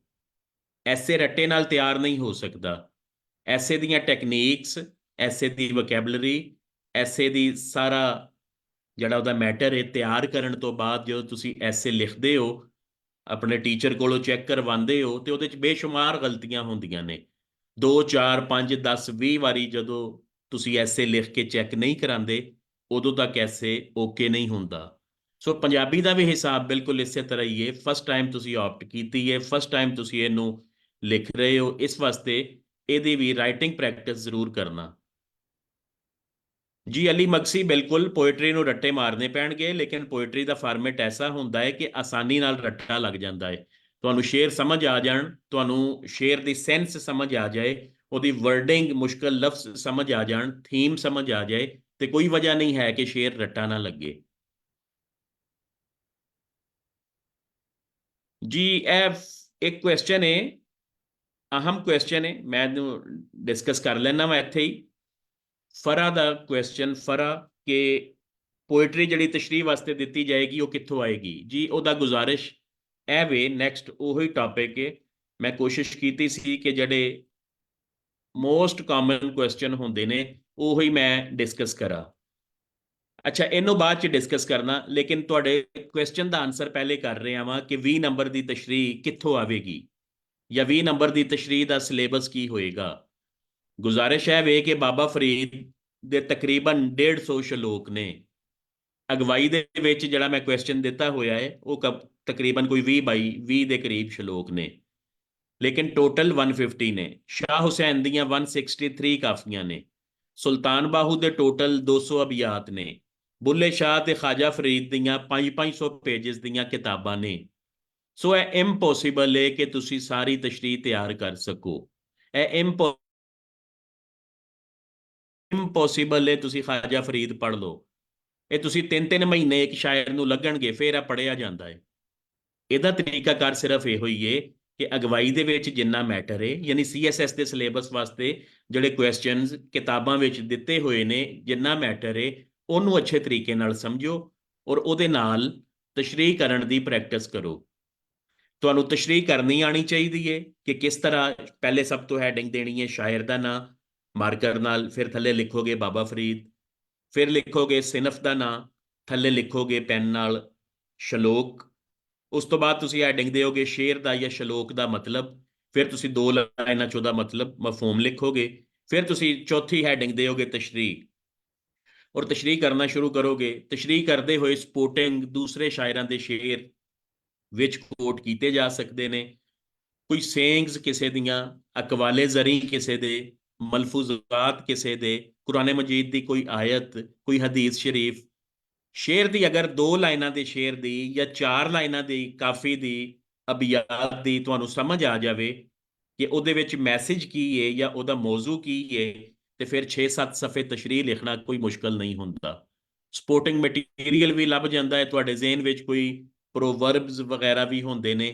ਐਸੇ ਰੱਟੇ ਨਾਲ ਤਿਆਰ ਨਹੀਂ ਹੋ ਸਕਦਾ। ਐਸੇ ਦੀਆਂ ਟੈਕਨੀਕਸ, ਐਸੇ ਦੀ ਵੋਕੈਬਲਰੀ, ਐਸੇ ਦੀ ਸਾਰਾ ਜਿਹੜਾ ਉਹਦਾ ਮੈਟਰ ਹੈ, ਤਿਆਰ ਕਰਨ ਤੋਂ ਬਾਅਦ ਜਦੋਂ ਤੁਸੀਂ ਐਸੇ ਲਿਖਦੇ ਹੋ, ਆਪਣੇ ਟੀਚਰ ਕੋਲੋਂ ਚੈੱਕ ਕਰਵਾਉਂਦੇ ਹੋ, ਤੇ ਉਹਦੇ 'ਚ ਬੇਸ਼ੁਮਾਰ ਗਲਤੀਆਂ ਹੁੰਦੀਆਂ ਨੇ। 2 4 5 10 20 ਵਾਰੀ ਜਦੋਂ ਤੁਸੀਂ ਐਸੇ ਲਿਖ ਕੇ ਚੈੱਕ ਨਹੀਂ ਕਰਾਉਂਦੇ, ਉਦੋਂ ਤੱਕ ਐਸੇ ਓਕੇ ਨਹੀਂ ਹੁੰਦਾ। ਸੋ ਪੰਜਾਬੀ ਦਾ ਵੀ ਹਿਸਾਬ ਬਿਲਕੁਲ ਇਸੇ ਤਰ੍ਹਾਂ ਹੀ ਹੈ। ਫਸਟ ਟਾਈਮ ਤੁਸੀਂ ਆਪਟ ਕੀਤੀ ਹੈ, ਫਸਟ ਟਾਈਮ ਤੁਸੀਂ ਇਹਨੂੰ ਲਿਖ ਰਹੇ ਹੋ, ਇਸ ਵਾਸਤੇ ਇਹਦੀ ਵੀ ਰਾਈਟਿੰਗ ਪ੍ਰੈਕਟਿਸ ਜ਼ਰੂਰ ਕਰਨਾ। ਜੀ ਅਲੀ ਮਕਸੀ, ਬਿਲਕੁਲ ਪੋਇਟਰੀ ਨੂੰ ਰੱਟੇ ਮਾਰਨੇ ਪੈਣਗੇ, ਲੇਕਿਨ ਪੋਇਟਰੀ ਦਾ ਫਾਰਮੈਟ ਐਸਾ ਹੁੰਦਾ ਹੈ ਕਿ ਆਸਾਨੀ ਨਾਲ ਰੱਟਾ ਲੱਗ ਜਾਂਦਾ ਹੈ। ਤੁਹਾਨੂੰ ਸ਼ੇਰ ਸਮਝ ਆ ਜਾਣ, ਤੁਹਾਨੂੰ ਸ਼ੇਰ ਦੀ ਸੈਂਸ ਸਮਝ ਆ ਜਾਏ, ਉਹਦੀ ਵਰਡਿੰਗ, ਮੁਸ਼ਕਲ ਲਫ਼ਜ਼ ਸਮਝ ਆ ਜਾਣ, ਥੀਮ ਸਮਝ ਆ ਜਾਏ, ਤੇ ਕੋਈ ਵਜ੍ਹਾ ਨਹੀਂ ਹੈ ਕਿ ਸ਼ੇਰ ਰੱਟਾ ਨਾ ਲੱਗੇ। ਜੀ ਇਹ ਇੱਕ ਕੁਐਸਚਨ ਹੈ, ਅਹਿਮ ਕੁਐਸਚਨ ਹੈ, ਮੈਂ ਇਹਨੂੰ ਡਿਸਕਸ ਕਰ ਲੈਣਾ ਵਾ ਇੱਥੇ ਹੀ। ਫਰਾ ਦਾ ਕੁਐਸਚਨ, ਫਰਾ ਕਿ ਪੋਇਟਰੀ ਜਿਹੜੀ ਤਸ਼ਰੀਹ ਵਾਸਤੇ ਦਿੱਤੀ ਜਾਏਗੀ ਉਹ ਕਿੱਥੋਂ ਆਏਗੀ। ਜੀ ਉਹਦਾ ਗੁਜ਼ਾਰਿਸ਼ ਇਹ ਵੇ, ਨੈਕਸਟ ਉਹੀ ਟੌਪਿਕ ਹੈ। ਮੈਂ ਕੋਸ਼ਿਸ਼ ਕੀਤੀ ਸੀ ਕਿ ਜਿਹੜੇ ਮੋਸਟ ਕਾਮਨ ਕੁਐਸਚਨ ਹੁੰਦੇ ਨੇ ਉਹੀ ਮੈਂ ਡਿਸਕਸ ਕਰਾਂ। ਅੱਛਾ, ਇਹਨੂੰ ਬਾਅਦ ਚ ਡਿਸਕਸ ਕਰਨਾ, ਲੇਕਿਨ ਤੁਹਾਡੇ ਕੁਐਸਚਨ ਦਾ ਆਨਸਰ ਪਹਿਲੇ ਕਰ ਰਿਹਾ ਵਾਂ ਕਿ 20 ਨੰਬਰ ਦੀ ਤਸ਼ਰੀਹ ਕਿੱਥੋਂ ਆਵੇਗੀ, ਜਾਂ 20 ਨੰਬਰ ਦੀ ਤਸ਼ਰੀਹ ਦਾ ਸਿਲੇਬਸ ਕੀ ਹੋਏਗਾ। ਗੁਜ਼ਾਰਿਸ਼ ਹੈ ਵੇ ਕਿ ਬਾਬਾ ਫਰੀਦ ਦੇ ਤਕਰੀਬਨ 150 ਸ਼ਲੋਕ ਨੇ। ਅਗਵਾਈ ਦੇ ਵਿੱਚ ਜਿਹੜਾ ਮੈਂ ਕੁਐਸਚਨ ਦਿੱਤਾ ਹੋਇਆ ਹੈ ਉਹ ਤਕਰੀਬਨ ਕੋਈ 20 ਬਾਈ 20 ਦੇ ਕਰੀਬ ਸ਼ਲੋਕ ਨੇ, ਲੇਕਿਨ ਟੋਟਲ 150 ਨੇ। ਸ਼ਾਹ ਹੁਸੈਨ ਦੀਆਂ 163 ਕਾਫੀਆਂ ਨੇ। ਸੁਲਤਾਨ ਬਾਹੂ ਦੇ ਟੋਟਲ 200 ਅਬਿਆਤ ਨੇ। ਬੁੱਲੇ ਸ਼ਾਹ ਤੇ ਖਾਜਾ ਫਰੀਦ ਦੀਆਂ 500 ਪੇजेस ਦੀਆਂ ਕਿਤਾਬਾਂ ਨੇ। ਸੋ ਇਹ ਇੰਪੋਸੀਬਲ ਹੈ ਕਿ ਤੁਸੀਂ ਸਾਰੀ ਤਸ਼ਰੀਹ ਤਿਆਰ ਕਰ ਸਕੋ। ਇਹ ਇੰਪੋਸੀਬਲ ਹੈ ਤੁਸੀਂ ਖਾਜਾ ਫਰੀਦ ਪੜ੍ਹ ਲਓ। ਇਹ ਤੁਸੀਂ 3-3 ਮਹੀਨੇ ਇੱਕ ਸ਼ਾਇਰ ਨੂੰ ਲੱਗਣਗੇ, ਫਿਰ ਇਹ ਪੜ੍ਹਿਆ ਜਾਂਦਾ ਹੈ। ਇਹਦਾ ਤਰੀਕਾਕਾਰ ਸਿਰਫ ਇਹੋ ਹੀ ਹੈ ਕਿ ਅਗਵਾਈ ਦੇ ਵਿੱਚ ਜਿੰਨਾ ਮੈਟਰ ਹੈ, ਯਾਨੀ CSS ਦੇ ਸਿਲੇਬਸ ਵਾਸਤੇ ਜਿਹੜੇ ਕੁਐਸਚਨਸ ਕਿਤਾਬਾਂ ਵਿੱਚ ਦਿੱਤੇ ਹੋਏ ਨੇ, ਜਿੰਨਾ ਮੈਟਰ ਹੈ ਉਹਨੂੰ ਅੱਛੇ ਤਰੀਕੇ ਨਾਲ ਸਮਝੋ ਔਰ ਉਹਦੇ ਨਾਲ ਤਸ਼ਰੀਹ ਕਰਨ ਦੀ ਪ੍ਰੈਕਟਿਸ ਕਰੋ। ਤੁਹਾਨੂੰ ਤਸ਼ਰੀਹ ਕਰਨੀ ਆਣੀ ਚਾਹੀਦੀ ਹੈ ਕਿ ਕਿਸ ਤਰ੍ਹਾਂ। ਪਹਿਲੇ ਸਭ ਤੋਂ ਹੈਡਿੰਗ ਦੇਣੀ ਹੈ ਸ਼ਾਇਰ ਦਾ ਨਾਂ ਮਾਰਕਰ ਨਾਲ, ਫਿਰ ਥੱਲੇ ਲਿਖੋਗੇ ਬਾਬਾ ਫਰੀਦ, ਫਿਰ ਲਿਖੋਗੇ ਸਿਨਫ ਦਾ ਨਾਂ, ਥੱਲੇ ਲਿਖੋਗੇ ਪੈਨ ਨਾਲ ਸ਼ਲੋਕ। ਉਸ ਤੋਂ ਬਾਅਦ ਤੁਸੀਂ ਹੈਡਿੰਗ ਦਿਓਗੇ ਸ਼ੇਰ ਦਾ ਜਾਂ ਸ਼ਲੋਕ ਦਾ ਮਤਲਬ, ਫਿਰ ਤੁਸੀਂ 2 ਲਾਈਨਾਂ 'ਚ ਉਹਦਾ ਮਤਲਬ ਮਫਹੂਮ ਲਿਖੋਗੇ। ਫਿਰ ਤੁਸੀਂ ਚੌਥੀ ਹੈਡਿੰਗ ਦਿਓਗੇ ਤਸ਼ਰੀਹ, ਔਰ ਤਸ਼ਰੀਹ ਕਰਨਾ ਸ਼ੁਰੂ ਕਰੋਗੇ। ਤਸ਼ਰੀਹ ਕਰਦੇ ਹੋਏ ਸਪੋਰਟਿੰਗ ਦੂਸਰੇ ਸ਼ਾਇਰਾਂ ਦੇ ਸ਼ੇਰ ਵਿੱਚ ਕੋਟ ਕੀਤੇ ਜਾ ਸਕਦੇ ਨੇ। ਕੋਈ ਸੇਇੰਗਸ ਕਿਸੇ ਦੀਆਂ, ਅਕਵਾਲੇ ਜ਼ਰੀ ਕਿਸੇ ਦੇ, ਮਲਫੂਜ਼ਾਤ ਕਿਸੇ ਦੇ, ਕੁਰਾਨ ਮਜੀਦ ਦੀ ਕੋਈ ਆਇਤ, ਕੋਈ ਹਦੀਸ ਸ਼ਰੀਫ। ਸ਼ੇਰ ਦੀ ਅਗਰ 2 ਲਾਈਨਾਂ ਦੇ ਸ਼ੇਰ ਦੀ ਜਾਂ 4 ਲਾਈਨਾਂ ਦੀ ਕਾਫੀ ਦੀ, ਅਬਿਆਤ ਦੀ ਤੁਹਾਨੂੰ ਸਮਝ ਆ ਜਾਵੇ ਕਿ ਉਹਦੇ ਵਿੱਚ ਮੈਸੇਜ ਕੀ ਹੈ ਜਾਂ ਉਹਦਾ ਮੌਜ਼ੂ ਕੀ ਹੈ, ਤੇ ਫਿਰ 6-7 ਸਫ਼ੇ ਤਸ਼ਰੀਹ ਲਿਖਣਾ ਕੋਈ ਮੁਸ਼ਕਲ ਨਹੀਂ ਹੁੰਦਾ। ਸਪੋਰਟਿੰਗ ਮਟੀਰੀਅਲ ਵੀ ਲੱਭ ਜਾਂਦਾ ਹੈ ਤੁਹਾਡੇ ਜ਼ਿਹਨ ਵਿੱਚ। ਕੋਈ ਪ੍ਰੋਵਰਬਸ ਵਗੈਰਾ ਵੀ ਹੁੰਦੇ ਨੇ,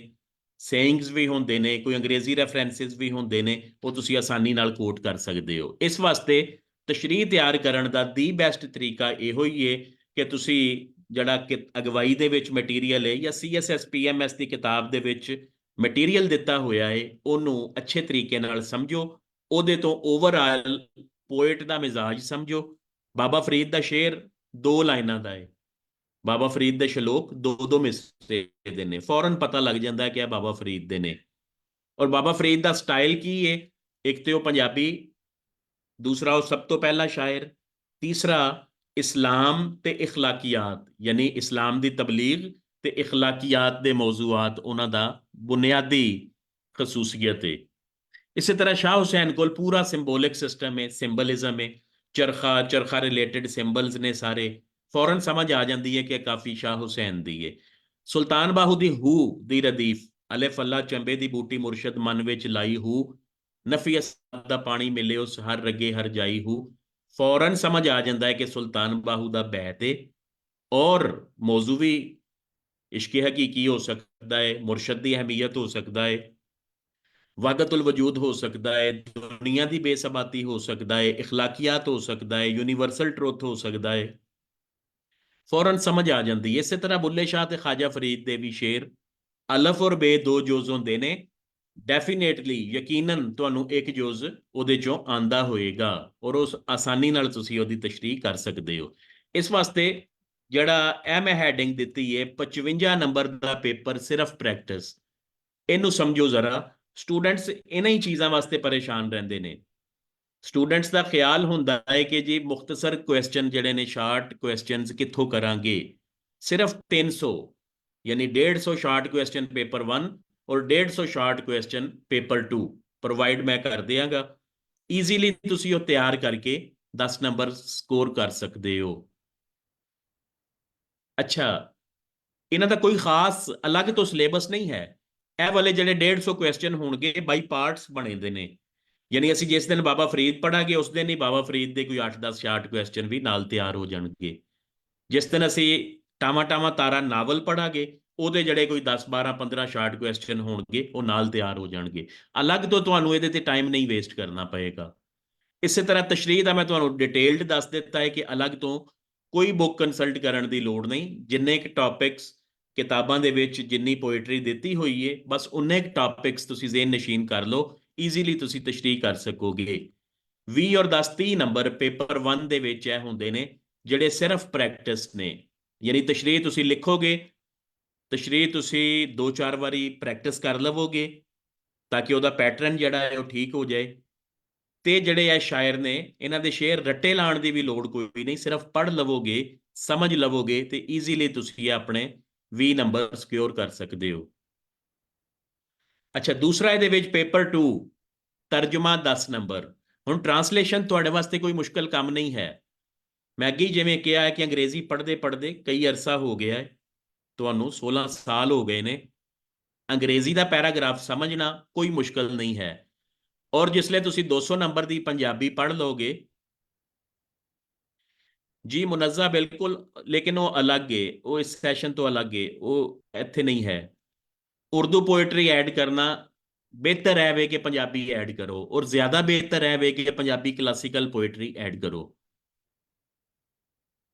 ਸੇਇੰਗਸ ਵੀ ਹੁੰਦੇ ਨੇ, ਕੋਈ ਅੰਗਰੇਜ਼ੀ ਰੈਫਰੈਂਸਿਸ ਵੀ ਹੁੰਦੇ ਨੇ, ਉਹ ਤੁਸੀਂ ਆਸਾਨੀ ਨਾਲ ਕੋਟ ਕਰ ਸਕਦੇ ਹੋ। ਇਸ ਵਾਸਤੇ ਤਸ਼ਰੀਹ ਤਿਆਰ ਕਰਨ ਦਾ ਦੀ ਬੈਸਟ ਤਰੀਕਾ ਇਹੋ ਹੀ ਹੈ ਕਿ ਤੁਸੀਂ ਜਿਹੜਾ ਕਿ ਅਗਵਾਈ ਦੇ ਵਿੱਚ ਮਟੀਰੀਅਲ ਹੈ ਜਾਂ CSS PMS ਦੀ ਕਿਤਾਬ ਦੇ ਵਿੱਚ ਮਟੀਰੀਅਲ ਦਿੱਤਾ ਹੋਇਆ ਹੈ, ਉਹਨੂੰ ਅੱਛੇ ਤਰੀਕੇ ਨਾਲ ਸਮਝੋ। ਉਹਦੇ ਤੋਂ ਓਵਰਆਲ ਪੋਇਟ ਦਾ ਮਿਜ਼ਾਜ ਸਮਝੋ। ਬਾਬਾ ਫਰੀਦ ਦਾ ਸ਼ੇਰ 2 ਲਾਈਨਾਂ ਦਾ ਹੈ, ਬਾਬਾ ਫਰੀਦ ਦੇ ਸ਼ਲੋਕ ਦੋ ਦੋ ਮਿਸਰੇ ਦੇ ਨੇ, ਫੌਰਨ ਪਤਾ ਲੱਗ ਜਾਂਦਾ ਕਿ ਇਹ ਬਾਬਾ ਫਰੀਦ ਦੇ ਨੇ। ਔਰ ਬਾਬਾ ਫਰੀਦ ਦਾ ਸਟਾਈਲ ਕੀ ਹੈ? ਇੱਕ ਤੇ ਉਹ ਪੰਜਾਬੀ, ਦੂਸਰਾ ਉਹ ਸਭ ਤੋਂ ਪਹਿਲਾ ਸ਼ਾਇਰ, ਤੀਸਰਾ ਇਸਲਾਮ ਤੇ ਇਖਲਾਕੀਆਤ, ਯਾਨੀ ਇਸਲਾਮ ਦੀ ਤਬਲੀਗ ਤੇ ਇਖਲਾਕੀਆਤ ਦੇ ਮੌਜ਼ੂਆਤ ਉਹਨਾਂ ਦਾ ਬੁਨਿਆਦੀ ਖਸੂਸੀਅਤ ਹੈ। ਇਸੇ ਤਰ੍ਹਾਂ ਸ਼ਾਹ ਹੁਸੈਨ ਕੋਲ ਪੂਰਾ ਸਿੰਬੋਲਿਕ ਸਿਸਟਮ ਹੈ, ਸਿੰਬਲਿਜ਼ਮ ਹੈ, ਚਰਖਾ ਚਰਖਾ ਰਿਲੇਟਡ ਸਿੰਬਲਸ ਨੇ ਸਾਰੇ, ਫੌਰਨ ਸਮਝ ਆ ਜਾਂਦੀ ਹੈ ਕਿ ਕਾਫੀ ਸ਼ਾਹ ਹੁਸੈਨ ਦੀ ਹੈ। ਸੁਲਤਾਨ ਬਾਹੂ ਦੀ ਹੂ ਦੀ ਰਦੀਫ, ਅਲਿਫ ਅੱਲਾ ਚੰਬੇ ਦੀ ਬੂਟੀ ਮੁਰਸ਼ਦ ਮਨ ਵਿੱਚ ਲਾਈ ਹੂ, ਨਫੀ ਅਸਾਬ ਦਾ ਪਾਣੀ ਮਿਲੇ ਉਸ ਹਰ ਰਗੇ ਹਰ ਜਾਈ ਹੂ, ਫੌਰਨ ਸਮਝ ਆ ਜਾਂਦਾ ਹੈ ਕਿ ਸੁਲਤਾਨ ਬਾਹੂ ਦਾ ਬੈਤ ਹੈ। ਔਰ ਮੌਜ਼ੂ ਵੀ ਇਸ਼ਕ ਹਕੀਕੀ ਹੋ ਸਕਦਾ ਹੈ, ਮੁਰਸ਼ਦ ਦੀ ਅਹਿਮੀਅਤ ਹੋ ਸਕਦਾ ਹੈ, ਵਾਦਤੁਲ ਵਜੂਦ ਹੋ ਸਕਦਾ ਹੈ, ਦੁਨੀਆ ਦੀ ਬੇਸਬਾਤੀ ਹੋ ਸਕਦਾ ਹੈ, ਇਖਲਾਕੀਆਤ ਹੋ ਸਕਦਾ ਹੈ, ਯੂਨੀਵਰਸਲ ਟਰੁੱਥ ਹੋ ਸਕਦਾ ਹੈ, ਫੌਰਨ ਸਮਝ ਆ ਜਾਂਦੀ ਹੈ। ਇਸੇ ਤਰ੍ਹਾਂ ਬੁੱਲੇ ਸ਼ਾਹ ਤੇ ਖਾਜਾ ਫਰੀਦ ਦੇ ਵੀ ਸ਼ੇਰ ਅਲਫ ਔਰ ਬੇ ਦੋ ਜੁਜ਼ ਹੁੰਦੇ ਨੇ, ਡੈਫੀਨੇਟਲੀ ਯਕੀਨਨ ਤੁਹਾਨੂੰ ਇੱਕ ਜੁਜ਼ ਉਹਦੇ ਚੋਂ ਆਂਦਾ ਹੋਏਗਾ ਔਰ ਉਸ ਆਸਾਨੀ ਨਾਲ ਤੁਸੀਂ ਉਹਦੀ ਤਸ਼ਰੀਹ ਕਰ ਸਕਦੇ ਹੋ। ਇਸ ਵਾਸਤੇ ਜਿਹੜਾ ਇਹ ਮੈਂ ਹੈਡਿੰਗ ਦਿੱਤੀ ਹੈ 55 ਨੰਬਰ ਦਾ ਪੇਪਰ ਸਿਰਫ ਪ੍ਰੈਕਟਿਸ, ਇਹਨੂੰ ਸਮਝੋ ਜ਼ਰਾ। ਸਟੂਡੈਂਟਸ ਇਹਨਾਂ ਹੀ ਚੀਜ਼ਾਂ ਵਾਸਤੇ ਪਰੇਸ਼ਾਨ ਰਹਿੰਦੇ ਨੇ। ਸਟੂਡੈਂਟਸ ਦਾ ਖਿਆਲ ਹੁੰਦਾ ਹੈ ਕਿ ਜੀ ਮੁਖਤਸਰ ਕੁਐਸਚਨ ਜਿਹੜੇ ਨੇ, ਸ਼ਾਰਟ ਕੁਐਸਚਨਸ ਕਿੱਥੋਂ ਕਰਾਂਗੇ? ਸਿਰਫ 300, ਯਾਨੀ 150 ਸ਼ਾਰਟ ਕੁਐਸਚਨ ਪੇਪਰ 1 ਔਰ 150 ਸ਼ਾਰਟ ਕੁਐਸਚਨ ਪੇਪਰ 2 ਪ੍ਰੋਵਾਈਡ ਮੈਂ ਕਰ ਦਿਆਂਗਾ। ਈਜ਼ੀਲੀ ਤੁਸੀਂ ਉਹ ਤਿਆਰ ਕਰਕੇ 10 ਨੰਬਰ ਸਕੋਰ ਕਰ ਸਕਦੇ ਹੋ। ਅੱਛਾ, ਇਹਨਾਂ ਦਾ ਕੋਈ ਖਾਸ ਅਲੱਗ ਤੋਂ ਸਿਲੇਬਸ ਨਹੀਂ ਹੈ। ਇਹ ਵਾਲੇ ਜਿਹੜੇ 150 ਕੁਐਸਚਨ ਹੋਣਗੇ ਬਾਈ ਪਾਰਟਸ ਬਣੇ ਦੇ ਨੇ, ਯਾਨੀ ਅਸੀਂ ਜਿਸ ਦਿਨ ਬਾਬਾ ਫਰੀਦ ਪੜਾਂਗੇ ਉਸ ਦਿਨ ਹੀ ਬਾਬਾ ਫਰੀਦ ਦੇ ਕੋਈ 8-10 ਸ਼ਾਰਟ ਕੁਐਸਚਨ ਵੀ ਨਾਲ ਤਿਆਰ ਹੋ ਜਾਣਗੇ। ਜਿਸ ਦਿਨ ਅਸੀਂ ਟਾਵਾਂ ਟਾਵਾਂ ਤਾਰਾ ਨਾਵਲ ਪੜਾਂਗੇ ਉਹਦੇ ਜਿਹੜੇ ਕੋਈ 10-12-15 ਸ਼ਾਰਟ ਕੁਐਸਚਨ ਹੋਣਗੇ ਉਹ ਨਾਲ ਤਿਆਰ ਹੋ ਜਾਣਗੇ। ਅਲੱਗ ਤੋਂ ਤੁਹਾਨੂੰ ਇਹਦੇ ਤੇ ਟਾਈਮ ਨਹੀਂ ਵੇਸਟ ਕਰਨਾ ਪਏਗਾ। ਇਸੇ ਤਰ੍ਹਾਂ ਤਸ਼ਰੀਹ ਦਾ ਮੈਂ ਤੁਹਾਨੂੰ ਡਿਟੇਲਡ ਦੱਸ ਦਿੱਤਾ ਹੈ ਕਿ ਅਲੱਗ ਤੋਂ ਕੋਈ ਬੁੱਕ ਕੰਸਲਟ ਕਰਨ ਦੀ ਲੋੜ ਨਹੀਂ। ਜਿੰਨੇ ਕੁ ਟੌਪਿਕਸ ਕਿਤਾਬਾਂ ਦੇ ਵਿੱਚ ਜਿੰਨੀ ਪੋਇਟਰੀ ਦਿੱਤੀ ਹੋਈ ਹੈ ਬਸ ਉਨੇ ਕੁ ਟੌਪਿਕਸ ਤੁਸੀਂ ਜ਼ਿਹਨ ਨਸ਼ੀਨ ਕਰ ਲਓ, ਈਜ਼ੀਲੀ ਤੁਸੀਂ ਤਸ਼ਰੀਹ ਕਰ ਸਕੋਗੇ। 20 ਔਰ 10 30 ਨੰਬਰ ਪੇਪਰ 1 ਦੇ ਵਿੱਚ ਇਹ ਹੁੰਦੇ ਨੇ ਜਿਹੜੇ ਸਿਰਫ ਪ੍ਰੈਕਟਿਸ ਨੇ, ਯਾਨੀ ਤਸ਼ਰੀਹ ਤੁਸੀਂ ਲਿਖੋਗੇ, ਤਸ਼ਰੀਹ ਤੁਸੀਂ 2-4 ਵਾਰੀ ਪ੍ਰੈਕਟਿਸ ਕਰ ਲਵੋਗੇ ਤਾਂ ਕਿ ਉਹਦਾ ਪੈਟਰਨ ਜਿਹੜਾ ਹੈ ਉਹ ਠੀਕ ਹੋ ਜਾਏ। ਤੇ ਜਿਹੜੇ ਇਹ ਸ਼ਾਇਰ ਨੇ ਇਹਨਾਂ ਦੇ ਸ਼ੇਰ ਰੱਟੇ ਲਾਉਣ ਦੀ ਵੀ ਲੋੜ ਕੋਈ ਨਹੀਂ, ਸਿਰਫ ਪੜ੍ਹ ਲਵੋਗੇ, ਸਮਝ ਲਵੋਗੇ ਤੇ ਈਜ਼ੀਲੀ ਤੁਸੀਂ ਆਪਣੇ 20 ਨੰਬਰ ਸਿਕਿਉਰ ਕਰ ਸਕਦੇ ਹੋ। ਅੱਛਾ, ਦੂਸਰਾ ਇਹਦੇ ਵਿੱਚ ਪੇਪਰ 2 ਤਰਜਮਾ 10 ਨੰਬਰ। ਹੁਣ ਟਰਾਂਸਲੇਸ਼ਨ ਤੁਹਾਡੇ ਵਾਸਤੇ ਕੋਈ ਮੁਸ਼ਕਲ ਕੰਮ ਨਹੀਂ ਹੈ। ਮੈਂ ਅੱਗੇ ਜਿਵੇਂ ਕਿਹਾ ਹੈ ਕਿ ਅੰਗਰੇਜ਼ੀ ਪੜ੍ਹਦੇ ਪੜ੍ਹਦੇ ਕਈ ਅਰਸਾ ਹੋ ਗਿਆ ਹੈ, ਤੁਹਾਨੂੰ 16 ਸਾਲ ਹੋ ਗਏ ਨੇ, ਅੰਗਰੇਜ਼ੀ ਦਾ ਪੈਰਾਗ੍ਰਾਫ ਸਮਝਣਾ ਕੋਈ ਮੁਸ਼ਕਲ ਨਹੀਂ ਹੈ। ਔਰ ਜਿਸਲੇ ਤੁਸੀਂ 200 ਨੰਬਰ ਦੀ ਪੰਜਾਬੀ ਪੜ੍ਹ ਲਓਗੇ ਜੀ ਮੁਨੱਜ਼ਾ ਬਿਲਕੁਲ, ਲੇਕਿਨ ਉਹ ਅਲੱਗ ਹੈ, ਉਹ ਇਸ ਸੈਸ਼ਨ ਤੋਂ ਅਲੱਗ ਹੈ, ਉਹ ਇੱਥੇ ਨਹੀਂ ਹੈ। ਉਰਦੂ ਪੋਇਟਰੀ ਐਡ ਕਰਨਾ ਬਿਹਤਰ ਹੈ ਵੇ ਕਿ ਪੰਜਾਬੀ ਐਡ ਕਰੋ, ਔਰ ਜ਼ਿਆਦਾ ਬਿਹਤਰ ਹੈ ਵੇ ਕਿ ਪੰਜਾਬੀ ਕਲਾਸੀਕਲ ਪੋਇਟਰੀ ਐਡ ਕਰੋ।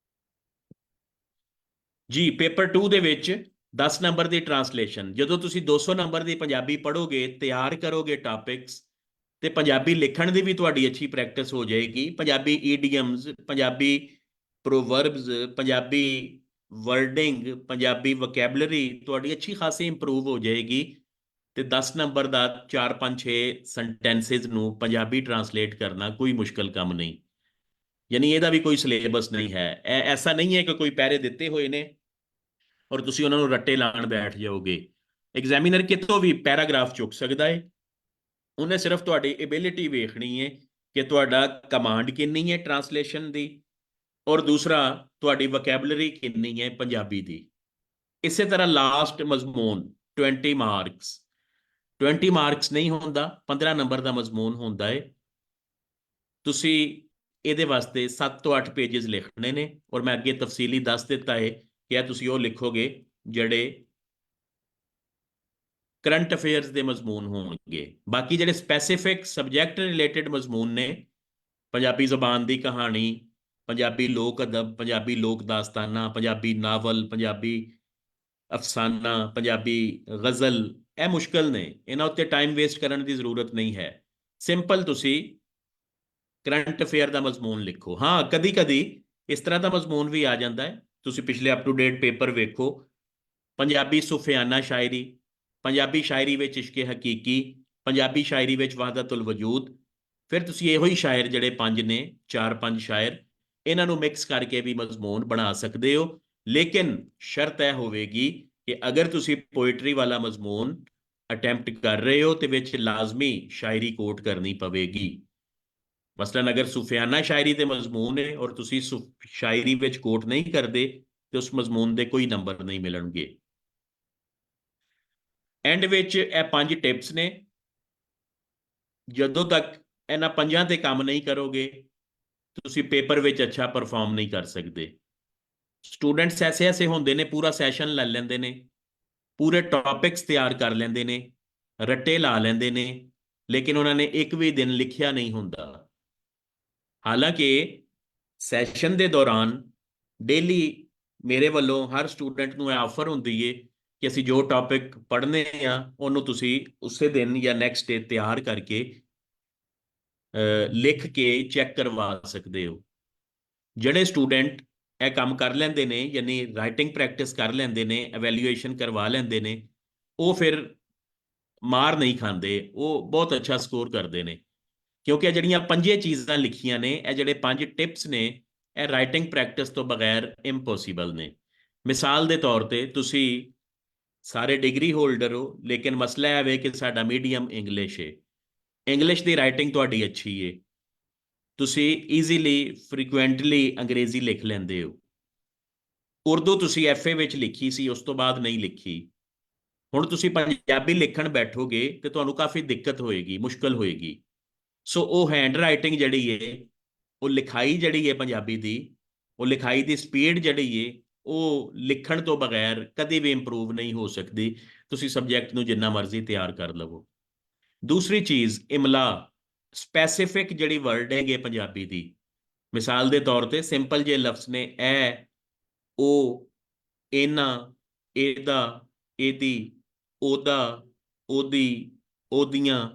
ਜੀ ਪੇਪਰ 2 ਦੇ ਵਿੱਚ 10 ਨੰਬਰ ਦੀ ਟਰਾਂਸਲੇਸ਼ਨ। ਜਦੋਂ ਤੁਸੀਂ 200 ਨੰਬਰ ਦੀ ਪੰਜਾਬੀ ਪੜ੍ਹੋਗੇ, ਤਿਆਰ ਕਰੋਗੇ ਟਾਪਿਕਸ, ਤੇ ਪੰਜਾਬੀ ਲਿਖਣ ਦੀ ਵੀ ਤੁਹਾਡੀ ਅੱਛੀ ਪ੍ਰੈਕਟਿਸ ਹੋ ਜਾਏਗੀ। Punjabi idioms, Punjabi ਪ੍ਰੋਵਰਬਸ, Punjabi wording, Punjabi vocabulary ਤੁਹਾਡੀ ਅੱਛੀ ਖਾਸੀ ਇੰਪਰੂਵ ਹੋ ਜਾਏਗੀ। ਤੇ 10 ਨੰਬਰ ਦਾ 4-5-6 ਸੈਂਟੈਂਸਸ ਨੂੰ ਪੰਜਾਬੀ ਟਰਾਂਸਲੇਟ ਕਰਨਾ ਕੋਈ ਮੁਸ਼ਕਲ ਕੰਮ ਨਹੀਂ, ਯਾਨੀ ਇਹਦਾ ਵੀ ਕੋਈ ਸਿਲੇਬਸ ਨਹੀਂ ਹੈ। ਐਸਾ ਨਹੀਂ ਹੈ ਕਿ ਕੋਈ ਪੈਰੇ ਦਿੱਤੇ ਹੋਏ ਨੇ ਔਰ ਤੁਸੀਂ ਉਹਨਾਂ ਨੂੰ ਰੱਟੇ ਲਾਣ ਬੈਠ ਜਾਓਗੇ। ਐਗਜ਼ਾਮੀਨਰ ਕਿਤੋਂ ਵੀ ਪੈਰਾਗ੍ਰਾਫ ਚੁੱਕ ਸਕਦਾ ਹੈ, ਉਹਨੇ ਸਿਰਫ ਤੁਹਾਡੀ ਐਬਿਲਿਟੀ ਵੇਖਣੀ ਹੈ ਕਿ ਤੁਹਾਡਾ ਕਮਾਂਡ ਕਿੰਨੀ ਹੈ ਟਰਾਂਸਲੇਸ਼ਨ ਦੀ, ਔਰ ਦੂਸਰਾ ਤੁਹਾਡੀ ਵੋਕੈਬਲਰੀ ਕਿੰਨੀ ਹੈ ਪੰਜਾਬੀ ਦੀ। ਇਸੇ ਤਰ੍ਹਾਂ ਲਾਸਟ ਮਜ਼ਮੂਨ 20 ਮਾਰਕਸ, 20 ਮਾਰਕਸ ਨਹੀਂ ਹੁੰਦਾ, 15 ਨੰਬਰ ਦਾ ਮਜ਼ਮੂਨ ਹੁੰਦਾ ਹੈ। ਤੁਸੀਂ ਇਹਦੇ ਵਾਸਤੇ 7 ਤੋਂ 8 ਪੇजेस ਲਿਖਣੇ ਨੇ, ਔਰ ਮੈਂ ਅੱਗੇ ਤਫਸੀਲੀ ਦੱਸ ਦਿੱਤਾ ਹੈ ਕਿ ਤੁਸੀਂ ਉਹ ਲਿਖੋਗੇ ਜਿਹੜੇ ਕਰੰਟ ਅਫੇਅਰਸ ਦੇ ਮਜ਼ਮੂਨ ਹੋਣਗੇ। ਬਾਕੀ ਜਿਹੜੇ ਸਪੈਸੀਫਿਕ ਸਬਜੈਕਟ ਰਿਲੇਟਡ ਮਜ਼ਮੂਨ ਨੇ, ਪੰਜਾਬੀ ਜ਼ਬਾਨ ਦੀ ਕਹਾਣੀ, ਪੰਜਾਬੀ ਲੋਕ ਅਦਬ, ਪੰਜਾਬੀ ਲੋਕ ਦਾਸਤਾਨਾ, ਪੰਜਾਬੀ ਨਾਵਲ, ਪੰਜਾਬੀ ਅਫਸਾਨਾ, ਪੰਜਾਬੀ ਗਜ਼ਲ, ਇਹ ਮੁਸ਼ਕਲ ਨੇ, ਇਹਨਾਂ ਉੱਤੇ ਟਾਈਮ ਵੇਸਟ ਕਰਨ ਦੀ ਜ਼ਰੂਰਤ ਨਹੀਂ ਹੈ। ਸਿੰਪਲ ਤੁਸੀਂ ਕਰੰਟ ਅਫੇਅਰ ਦਾ ਮਜ਼ਮੂਨ ਲਿਖੋ। ਹਾਂ, ਕਦੀ ਕਦੀ ਇਸ ਤਰ੍ਹਾਂ ਦਾ ਮਜ਼ਮੂਨ ਵੀ ਆ ਜਾਂਦਾ ਹੈ ਤੁਸੀਂ ਪਿਛਲੇ ਅਪ ਟੂ ਡੇਟ ਪੇਪਰ ਵੇਖੋ। ਪੰਜਾਬੀ ਸੁਫਿਆਨਾ ਸ਼ਾਇਰੀ, ਪੰਜਾਬੀ ਸ਼ਾਇਰੀ ਵਿੱਚ ਇਸ਼ਕੇ ਹਕੀਕੀ, ਪੰਜਾਬੀ ਸ਼ਾਇਰੀ ਵਿੱਚ ਵਹਦਤੁਲ ਵਜੂਦ। ਫਿਰ ਤੁਸੀਂ ਇਹੋ ਹੀ ਸ਼ਾਇਰ ਜਿਹੜੇ ਪੰਜ ਨੇ, 4-5 ਸ਼ਾਇਰ, ਇਹਨਾਂ ਨੂੰ ਮਿਕਸ ਕਰਕੇ ਵੀ ਮਜ਼ਮੂਨ ਬਣਾ ਸਕਦੇ ਹੋ। ਲੇਕਿਨ ਸ਼ਰਤ ਇਹ ਹੋਵੇਗੀ ਕਿ ਅਗਰ ਤੁਸੀਂ ਪੋਇਟਰੀ ਵਾਲਾ ਮਜ਼ਮੂਨ ਅਟੈਂਪਟ ਕਰ ਰਹੇ ਹੋ ਤੇ ਵਿੱਚ ਲਾਜ਼ਮੀ ਸ਼ਾਇਰੀ ਕੋਟ ਕਰਨੀ ਪਵੇਗੀ। ਮਸਲਨ ਅਗਰ ਸੁਫਿਆਨਾ ਸ਼ਾਇਰੀ ਤੇ ਮਜ਼ਮੂਨ ਹੈ ਔਰ ਤੁਸੀਂ ਸ਼ਾਇਰੀ ਵਿੱਚ ਕੋਟ ਨਹੀਂ ਕਰਦੇ ਤੇ ਉਸ ਮਜ਼ਮੂਨ ਦੇ ਕੋਈ ਨੰਬਰ ਨਹੀਂ ਮਿਲਣਗੇ। ਐਂਡ ਵਿੱਚ ਇਹ 5 ਟਿਪਸ ਨੇ। ਜਦੋਂ ਤੱਕ ਇਹਨਾਂ 5 ਤੇ ਕੰਮ ਨਹੀਂ ਕਰੋਗੇ ਤੁਸੀਂ ਪੇਪਰ ਵਿੱਚ ਅੱਛਾ ਪਰਫਾਰਮ ਨਹੀਂ ਕਰ ਸਕਦੇ। ਸਟੂਡੈਂਟਸ ਐਸੇ ਐਸੇ ਹੁੰਦੇ ਨੇ, ਪੂਰਾ ਸੈਸ਼ਨ ਲੈ ਲੈਂਦੇ ਨੇ, ਪੂਰੇ ਟੌਪਿਕਸ ਤਿਆਰ ਕਰ ਲੈਂਦੇ ਨੇ, ਰੱਟੇ ਲਾ ਲੈਂਦੇ ਨੇ, ਲੇਕਿਨ ਉਹਨਾਂ ਨੇ ਇੱਕ ਵੀ ਦਿਨ ਲਿਖਿਆ ਨਹੀਂ ਹੁੰਦਾ। ਹਾਲਾਂਕਿ ਸੈਸ਼ਨ ਦੇ ਦੌਰਾਨ ਡੇਲੀ ਮੇਰੇ ਵੱਲੋਂ ਹਰ ਸਟੂਡੈਂਟ ਨੂੰ ਇਹ ਆਫਰ ਹੁੰਦੀ ਏ ਕਿ ਅਸੀਂ ਜੋ ਟੌਪਿਕ ਪੜ੍ਹਨੇ ਆ ਉਹਨੂੰ ਤੁਸੀਂ ਉਸੇ ਦਿਨ ਜਾਂ ਨੈਕਸਟ ਡੇ ਤਿਆਰ ਕਰਕੇ ਲਿਖ ਕੇ ਚੈੱਕ ਕਰਵਾ ਸਕਦੇ ਹੋ। ਜਿਹੜੇ ਸਟੂਡੈਂਟ ਇਹ ਕੰਮ ਕਰ ਲੈਂਦੇ ਨੇ, ਯਾਨੀ ਰਾਈਟਿੰਗ ਪ੍ਰੈਕਟਿਸ ਕਰ ਲੈਂਦੇ ਨੇ, ਐਵੈਲੂਏਸ਼ਨ ਕਰਵਾ ਲੈਂਦੇ ਨੇ, ਉਹ ਫਿਰ ਮਾਰ ਨਹੀਂ ਖਾਂਦੇ, ਉਹ ਬਹੁਤ ਅੱਛਾ ਸਕੋਰ ਕਰਦੇ ਨੇ। ਕਿਉਂਕਿ ਇਹ ਜਿਹੜੀਆਂ 5 ਚੀਜ਼ਾਂ ਲਿਖੀਆਂ ਨੇ, ਇਹ ਜਿਹੜੇ 5 ਟਿਪਸ ਨੇ, ਇਹ ਰਾਈਟਿੰਗ ਪ੍ਰੈਕਟਿਸ ਤੋਂ ਬਗੈਰ ਇੰਪੋਸੀਬਲ ਨੇ। ਮਿਸਾਲ ਦੇ ਤੌਰ ਤੇ ਤੁਸੀਂ ਸਾਰੇ ਡਿਗਰੀ ਹੋਲਡਰ ਹੋ, ਲੇਕਿਨ ਮਸਲਾ ਇਹ ਹੈ ਕਿ ਸਾਡਾ ਮੀਡੀਅਮ ਇੰਗਲਿਸ਼ ਹੈ। ਇੰਗਲਿਸ਼ ਦੀ ਰਾਈਟਿੰਗ ਤੁਹਾਡੀ ਅੱਛੀ ਹੈ, ਤੁਸੀਂ ਈਜ਼ੀਲੀ ਫ੍ਰੀਕੁਐਂਟਲੀ ਅੰਗਰੇਜ਼ੀ ਲਿਖ ਲੈਂਦੇ ਹੋ। ਉਰਦੂ ਤੁਸੀਂ ਐਫਏ ਵਿੱਚ ਲਿਖੀ ਸੀ, ਉਸ ਤੋਂ ਬਾਅਦ ਨਹੀਂ ਲਿਖੀ। ਹੁਣ ਤੁਸੀਂ ਪੰਜਾਬੀ ਲਿਖਣ ਬੈਠੋਗੇ ਤੇ ਤੁਹਾਨੂੰ ਕਾਫੀ ਦਿੱਕਤ ਹੋਏਗੀ, ਮੁਸ਼ਕਲ ਹੋਏਗੀ। ਸੋ ਉਹ ਹੈਂਡ ਰਾਈਟਿੰਗ ਜਿਹੜੀ ਹੈ, ਉਹ ਲਿਖਾਈ ਜਿਹੜੀ ਹੈ ਪੰਜਾਬੀ ਦੀ, ਉਹ ਲਿਖਾਈ ਦੀ ਸਪੀਡ ਜਿਹੜੀ ਹੈ, ਉਹ ਲਿਖਣ ਤੋਂ ਬਗੈਰ ਕਦੇ ਵੀ ਇੰਪਰੂਵ ਨਹੀਂ ਹੋ ਸਕਦੀ, ਤੁਸੀਂ ਸਬਜੈਕਟ ਨੂੰ ਜਿੰਨਾ ਮਰਜ਼ੀ ਤਿਆਰ ਕਰ ਲਵੋ। ਦੂਸਰੀ ਚੀਜ਼, ਇਮਲਾ, ਸਪੈਸੀਫਿਕ ਜਿਹੜੀ ਵਰਡ ਹੈਗੇ ਪੰਜਾਬੀ ਦੀ। ਮਿਸਾਲ ਦੇ ਤੌਰ ਤੇ ਸਿੰਪਲ ਜਿਹੇ ਲਫ਼ਜ਼ ਨੇ, ਇਹ, ਉਹ, ਇਹਨਾਂ, ਇਹਦਾ, ਇਹਦੀ, ਉਹਦਾ, ਉਹਦੀ, ਉਹਦੀਆਂ,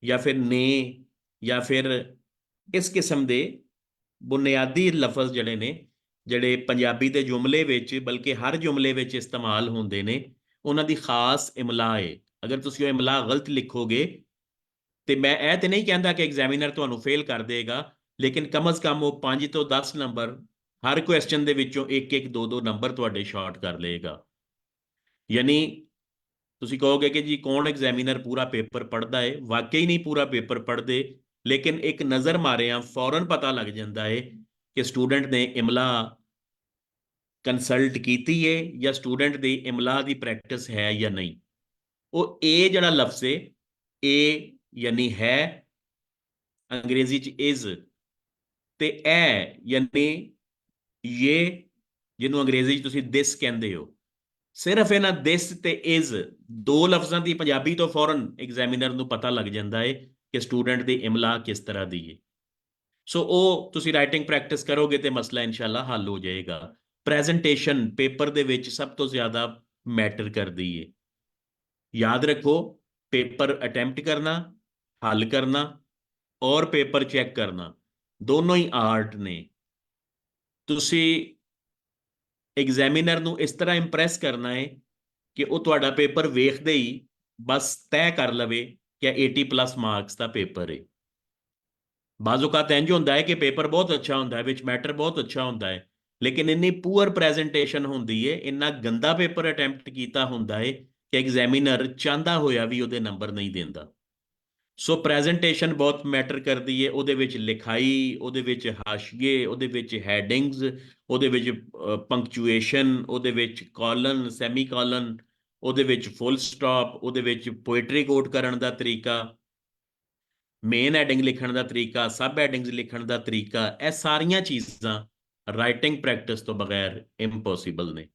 ਜਾਂ ਫਿਰ ਨੇ, ਜਾਂ ਫਿਰ ਇਸ ਕਿਸਮ ਦੇ ਬੁਨਿਆਦੀ ਲਫ਼ਜ਼ ਜਿਹੜੇ ਨੇ, ਜਿਹੜੇ ਪੰਜਾਬੀ ਦੇ ਜੁਮਲੇ ਵਿੱਚ, ਬਲਕਿ ਹਰ ਜੁਮਲੇ ਵਿੱਚ ਇਸਤੇਮਾਲ ਹੁੰਦੇ ਨੇ, ਉਹਨਾਂ ਦੀ ਖਾਸ ਇਮਲਾ ਹੈ। ਅਗਰ ਤੁਸੀਂ ਉਹ ਇਮਲਾ ਗਲਤ ਲਿਖੋਗੇ ਤੇ ਮੈਂ ਇਹ ਤੇ ਨਹੀਂ ਕਹਿੰਦਾ ਕਿ ਐਗਜ਼ਾਮੀਨਰ ਤੁਹਾਨੂੰ ਫੇਲ ਕਰ ਦੇਗਾ, ਲੇਕਿਨ ਕਮ ਅਜ਼ ਕਮ ਉਹ 5 ਤੋਂ 10 ਨੰਬਰ ਹਰ ਕੁਐਸਚਨ ਦੇ ਵਿੱਚੋਂ 1-1 2-2 ਨੰਬਰ ਤੁਹਾਡੇ ਸ਼ਾਰਟ ਕਰ ਲਏਗਾ। ਯਾਨੀ ਤੁਸੀਂ ਕਹੋਗੇ ਕਿ ਜੀ ਕੌਣ ਐਗਜ਼ਾਮੀਨਰ ਪੂਰਾ ਪੇਪਰ ਪੜ੍ਹਦਾ ਹੈ? ਵਾਕਈ ਨਹੀਂ ਪੂਰਾ ਪੇਪਰ ਪੜ੍ਹਦੇ, ਲੇਕਿਨ ਇੱਕ ਨਜ਼ਰ ਮਾਰਿਆਂ ਫੌਰਨ ਪਤਾ ਲੱਗ ਜਾਂਦਾ ਹੈ ਕਿ ਸਟੂਡੈਂਟ ਨੇ ਇਮਲਾ ਕੰਸਲਟ ਕੀਤੀ ਹੈ ਜਾਂ ਸਟੂਡੈਂਟ ਦੀ ਇਮਲਾ ਦੀ ਪ੍ਰੈਕਟਿਸ ਹੈ ਜਾਂ ਨਹੀਂ। ਉਹ ਏ ਜਿਹੜਾ ਲਫ਼ਜ਼ ਹੈ, ਏ ਯਾਨੀ ਹੈ, ਅੰਗਰੇਜ਼ੀ ਚ ਇਜ਼, ਤੇ ਐ ਯਾਨੀ ਇਹ, ਜਿਹਨੂੰ ਅੰਗਰੇਜ਼ੀ ਚ ਤੁਸੀਂ ਦਿਸ ਕਹਿੰਦੇ ਹੋ। ਸਿਰਫ ਇਹਨਾਂ ਦਿਸ ਤੇ ਇਜ਼ ਦੋ ਲਫ਼ਜ਼ਾਂ ਦੀ ਪੰਜਾਬੀ ਤੋਂ ਫੌਰਨ ਐਗਜ਼ਾਮੀਨਰ ਨੂੰ ਪਤਾ ਲੱਗ ਜਾਂਦਾ ਹੈ ਕਿ ਸਟੂਡੈਂਟ ਦੀ ਇਮਲਾ ਕਿਸ ਤਰ੍ਹਾਂ ਦੀ ਹੈ। ਸੋ ਉਹ ਤੁਸੀਂ ਰਾਈਟਿੰਗ ਪ੍ਰੈਕਟਿਸ ਕਰੋਗੇ ਤੇ ਮਸਲਾ ਇਨਸ਼ਾਅੱਲਾ ਹੱਲ ਹੋ ਜਾਏਗਾ। ਪ੍ਰੈਜੈਂਟੇਸ਼ਨ ਪੇਪਰ ਦੇ ਵਿੱਚ ਸਭ ਤੋਂ ਜ਼ਿਆਦਾ ਮੈਟਰ ਕਰਦੀ ਹੈ। ਯਾਦ ਰੱਖੋ, ਪੇਪਰ ਅਟੈਂਪਟ ਕਰਨਾ, ਹੱਲ ਕਰਨਾ ਔਰ ਪੇਪਰ ਚੈੱਕ ਕਰਨਾ ਦੋਨੋਂ ਹੀ ਆਰਟ ਨੇ। ਤੁਸੀਂ ਐਗਜ਼ਾਮੀਨਰ ਨੂੰ ਇਸ ਤਰ੍ਹਾਂ ਇੰਪ੍ਰੈਸ ਕਰਨਾ ਹੈ ਕਿ ਉਹ ਤੁਹਾਡਾ ਪੇਪਰ ਵੇਖਦੇ ਹੀ ਬਸ ਤੈਅ ਕਰ ਲਵੇ ਕਿ 80+ ਮਾਰਕਸ ਦਾ ਪੇਪਰ ਹੈ। ਬਾਜ਼ੂ ਕਾ ਇੰਜ ਹੁੰਦਾ ਹੈ ਕਿ ਪੇਪਰ ਬਹੁਤ ਅੱਛਾ ਹੁੰਦਾ ਹੈ, ਵਿੱਚ ਮੈਟਰ ਬਹੁਤ ਅੱਛਾ ਹੁੰਦਾ ਹੈ, ਲੇਕਿਨ ਇੰਨੀ ਪੂਅਰ ਪ੍ਰੈਜੈਂਟੇਸ਼ਨ ਹੁੰਦੀ ਹੈ, ਇੰਨਾ ਗੰਦਾ ਪੇਪਰ ਅਟੈਂਪਟ ਕੀਤਾ ਹੁੰਦਾ ਹੈ ਕਿ ਐਗਜ਼ਾਮੀਨਰ ਚਾਹੁੰਦਾ ਹੋਇਆ ਵੀ ਉਹਦੇ ਨੰਬਰ ਨਹੀਂ ਦਿੰਦਾ। ਸੋ ਪ੍ਰੈਜੈਂਟੇਸ਼ਨ ਬਹੁਤ ਮੈਟਰ ਕਰਦੀ ਹੈ, ਉਹਦੇ ਵਿੱਚ ਲਿਖਾਈ, ਉਹਦੇ ਵਿੱਚ ਹਾਸ਼ੀਏ, ਉਹਦੇ ਵਿੱਚ ਹੈਡਿੰਗਸ, ਉਹਦੇ ਵਿੱਚ ਪੰਕਚੁਏਸ਼ਨ, ਉਹਦੇ ਵਿੱਚ ਕਾਲਨ, ਸੈਮੀ ਕਾਲਨ, ਉਹਦੇ ਵਿੱਚ ਫੁੱਲ ਸਟਾਪ, ਉਹਦੇ ਵਿੱਚ ਪੋਇਟਰੀ ਕੋਟ ਕਰਨ ਦਾ ਤਰੀਕਾ, ਮੇਨ ਹੈਡਿੰਗ ਲਿਖਣ ਦਾ ਤਰੀਕਾ, ਸਬ ਹੈਡਿੰਗਸ ਲਿਖਣ ਦਾ ਤਰੀਕਾ, ਇਹ ਸਾਰੀਆਂ ਚੀਜ਼ਾਂ ਰਾਈਟਿੰਗ ਪ੍ਰੈਕਟਿਸ ਤੋਂ ਬਗੈਰ ਇੰਪੋਸੀਬਲ ਨੇ।